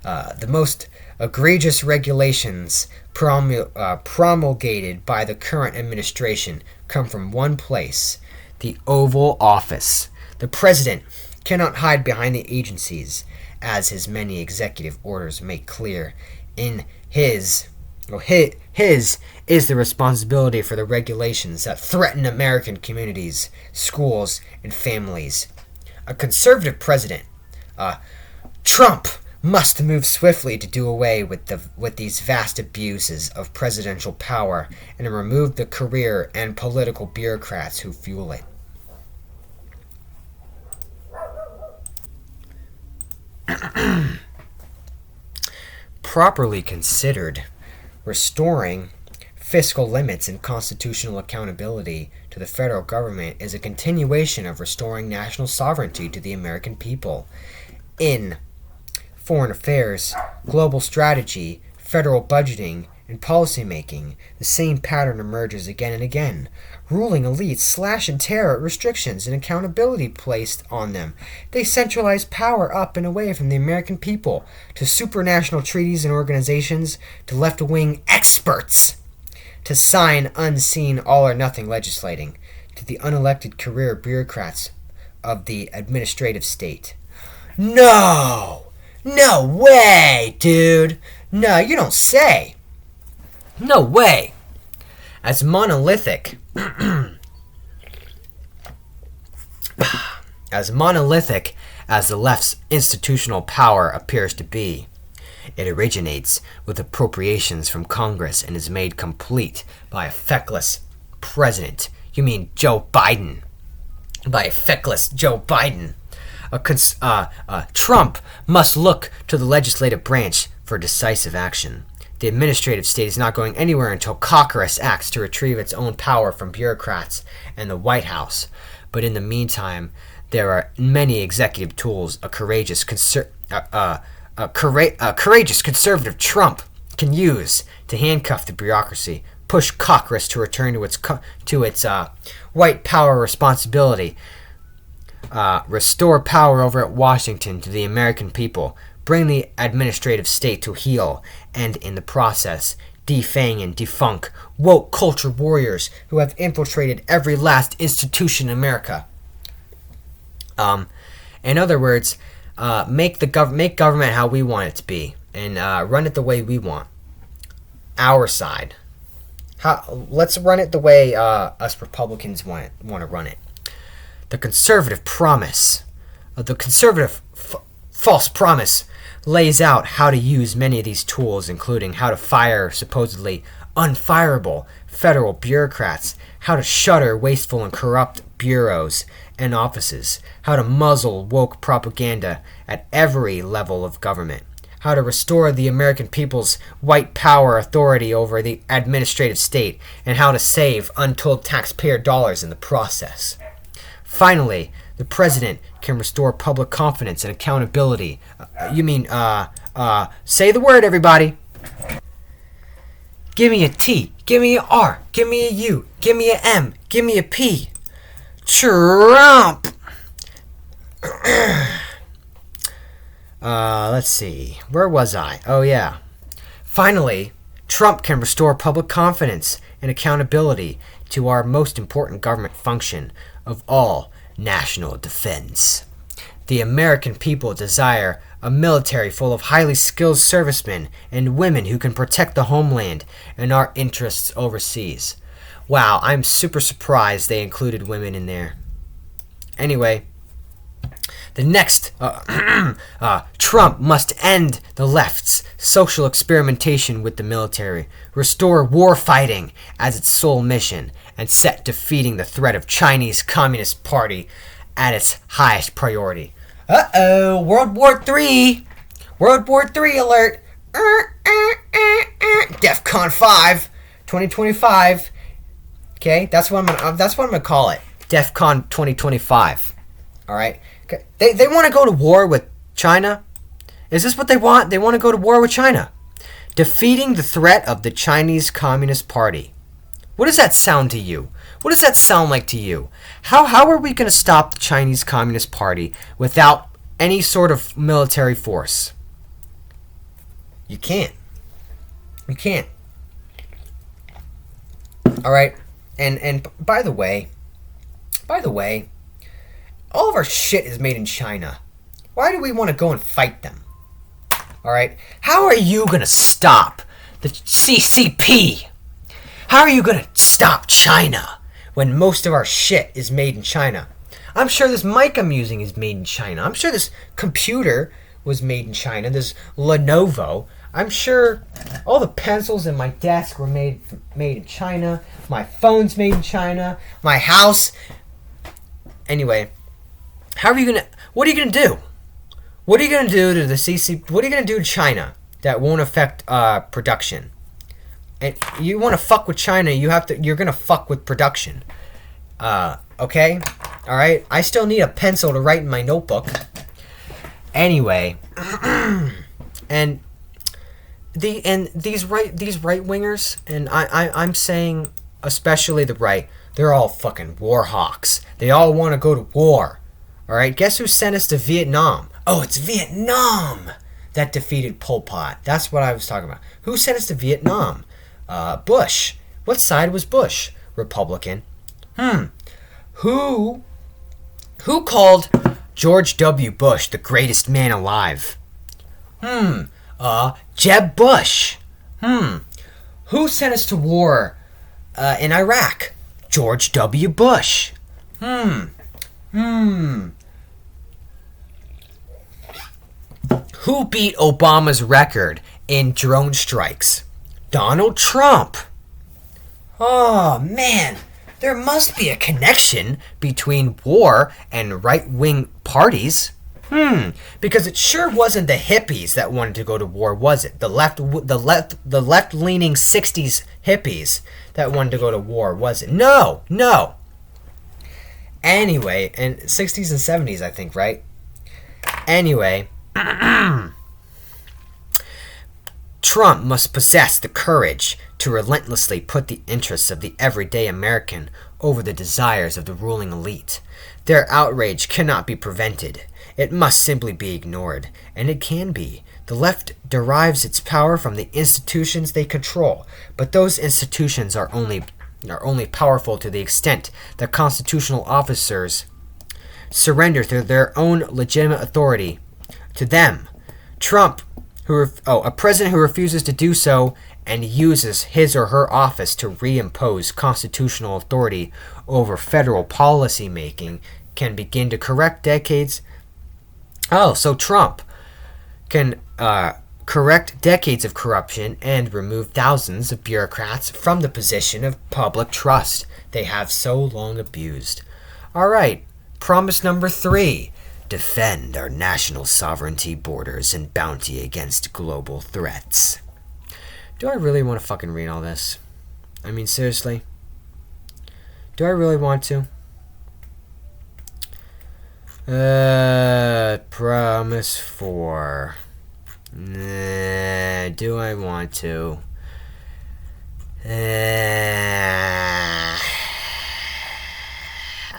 The most egregious regulations promulgated by the current administration come from one place, the Oval Office. The president cannot hide behind the agencies, as his many executive orders make clear. In his is the responsibility for the regulations that threaten American communities, schools, and families. A conservative president, Trump, must move swiftly to do away with these vast abuses of presidential power and remove the career and political bureaucrats who fuel it. Properly considered, restoring fiscal limits and constitutional accountability to the federal government is a continuation of restoring national sovereignty to the American people. In foreign affairs, global strategy, federal budgeting, and policymaking, the same pattern emerges again and again. Ruling elites slash and tear at restrictions and accountability placed on them. They centralize power up and away from the American people to supranational treaties and organizations, to left-wing experts, to sign unseen all-or-nothing legislating, to the unelected career bureaucrats of the administrative state. No! No way, dude! No, you don't say! No way! As monolithic as the left's institutional power appears to be, it originates with appropriations from Congress and is made complete by a feckless president. You mean Joe Biden. By a feckless Joe Biden. Trump must look to the legislative branch for decisive action. The administrative state is not going anywhere until Congress acts to retrieve its own power from bureaucrats and the White House. But in the meantime, there are many executive tools a courageous conservative Trump can use to handcuff the bureaucracy, push Congress to return to its white power responsibility, restore power over at Washington to the American people, bring the administrative state to heel, and in the process, defang and defunk woke culture warriors who have infiltrated every last institution in America. In other words, make government how we want it to be, and run it the way we want. Our side. Let's run it the way us Republicans want to run it. The conservative promise, false promise, lays out how to use many of these tools, including how to fire supposedly unfireable federal bureaucrats, how to shutter wasteful and corrupt bureaus and offices, how to muzzle woke propaganda at every level of government, how to restore the American people's white power authority over the administrative state, and how to save untold taxpayer dollars in the process. Finally, the president can restore public confidence and accountability. Say the word, everybody. Give me a T. Give me a R. Give me a U. Give me a M. Give me a P. Trump. Let's see. Where was I? Oh, yeah. Finally, Trump can restore public confidence and accountability to our most important government function of all, national defense. The American people desire a military full of highly skilled servicemen and women who can protect the homeland and our interests overseas. Wow, I'm super surprised they included women in there. Anyway, the next, Trump must end the left's social experimentation with the military, restore war fighting as its sole mission, and set defeating the threat of Chinese Communist Party at its highest priority. Uh-oh, World War III! World War III alert! DEFCON 5, 2025. Okay, that's what I'm gonna call it. DEFCON 2025. All right. Okay. They want to go to war with China. Is this what they want? They want to go to war with China. Defeating the threat of the Chinese Communist Party. What does that sound to you? What does that sound like to you? How are we going to stop the Chinese Communist Party without any sort of military force? You can't. You can't. All right. And by the way, all of our shit is made in China. Why do we want to go and fight them? All right? How are you going to stop the CCP? How are you going to stop China when most of our shit is made in China? I'm sure this mic I'm using is made in China. I'm sure this computer was made in China. This Lenovo. I'm sure all the pencils in my desk were made in China. My phone's made in China. My house. Anyway, what are you gonna do? What are you gonna do to the CC? What are you gonna do to China that won't affect production? And you want to fuck with China, you're gonna fuck with production. Okay? Alright? I still need a pencil to write in my notebook. Anyway. and these right wingers, and I'm saying especially the right, they're all fucking war hawks. They all want to go to war. Alright? Guess who sent us to Vietnam? Oh, it's Vietnam that defeated Pol Pot. That's what I was talking about. Who sent us to Vietnam? Bush. What side was Bush? Republican. Who called George W. Bush the greatest man alive? Jeb Bush. Who sent us to war in Iraq? George W. Bush. Who beat Obama's record in drone strikes? Donald Trump. Oh, man. There must be a connection between war and right-wing parties. Because it sure wasn't the hippies that wanted to go to war, was it? The left-leaning 60s hippies that wanted to go to war, was it? No. Anyway, and 60s and 70s, I think, right? Anyway, Trump must possess the courage to relentlessly put the interests of the everyday American over the desires of the ruling elite. Their outrage cannot be prevented. It must simply be ignored, and it can be. The left derives its power from the institutions they control, but those institutions are only powerful to the extent that constitutional officers surrender to their own legitimate authority to them. Trump, a president who refuses to do so and uses his or her office to reimpose constitutional authority over federal policy making, can begin to correct decades. So Trump can correct decades of corruption and remove thousands of bureaucrats from the position of public trust they have so long abused. All right, promise number 3. Defend our national sovereignty, borders, and bounty against global threats. Do I really want to fucking read all this? I mean, seriously? Do I really want to? Promise 4. Do I want to?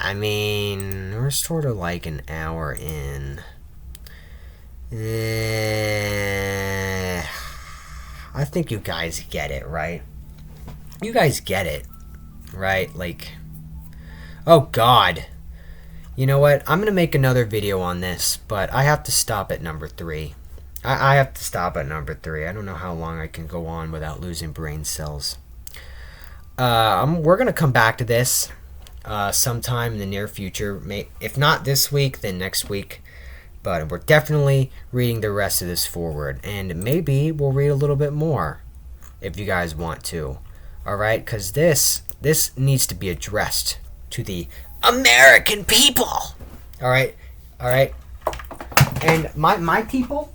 I mean, we're sort of like an hour in. I think you guys get it, right? You guys get it, right? Like, oh God. You know what? I'm going to make another video on this, but I have to stop at number 3. I have to stop at number 3. I don't know how long I can go on without losing brain cells. We're going to come back to this sometime in the near future. If not this week, then next week. But we're definitely reading the rest of this forward. And maybe we'll read a little bit more if you guys want to. Alright? Because this needs to be addressed to the American people. Alright? Alright? And my people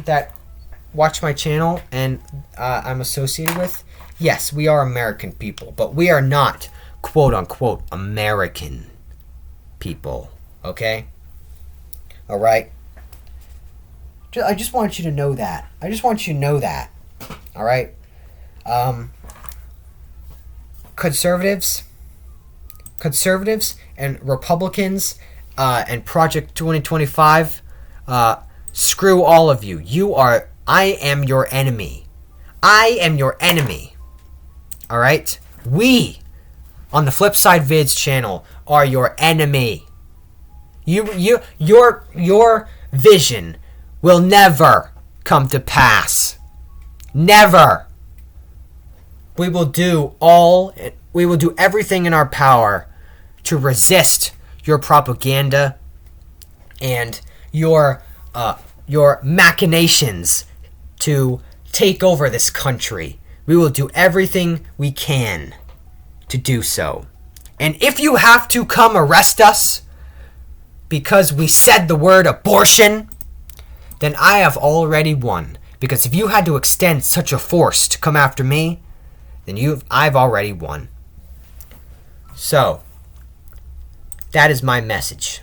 that watch my channel and I'm associated with, yes, we are American people, but we are not quote-unquote American people, okay? Alright? I just want you to know that. I just want you to know that. Alright? Conservatives and Republicans and Project 2025, screw all of you. I am your enemy. I am your enemy. Alright? We, on the Flip Side Vids channel, are your enemy. Your vision will never come to pass. Never. We will do everything in our power to resist your propaganda and your machinations to take over this country. We will do everything we can to do so. And if you have to come arrest us because we said the word abortion, then I have already won. Because if you had to extend such a force to come after me, then I've already won. So, that is my message.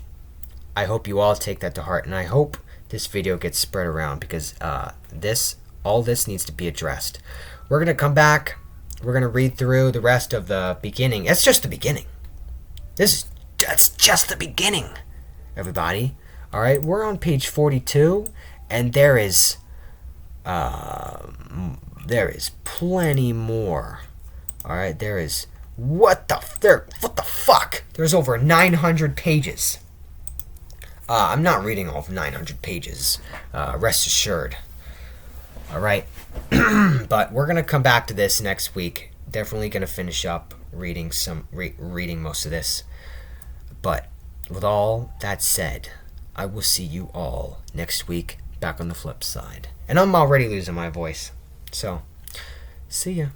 I hope you all take that to heart, and I hope this video gets spread around, because all this needs to be addressed. We're going to come back. We're going to read through the rest of the beginning. It's just the beginning. That's just the beginning, everybody. All right, we're on page 42, and there is plenty more. All right, there is what the fuck? There's over 900 pages. I'm not reading all of 900 pages. Rest assured. All right, but we're gonna come back to this next week. Definitely gonna finish up reading reading most of this. But with all that said, I will see you all next week back on the flip side. And I'm already losing my voice. So, see ya.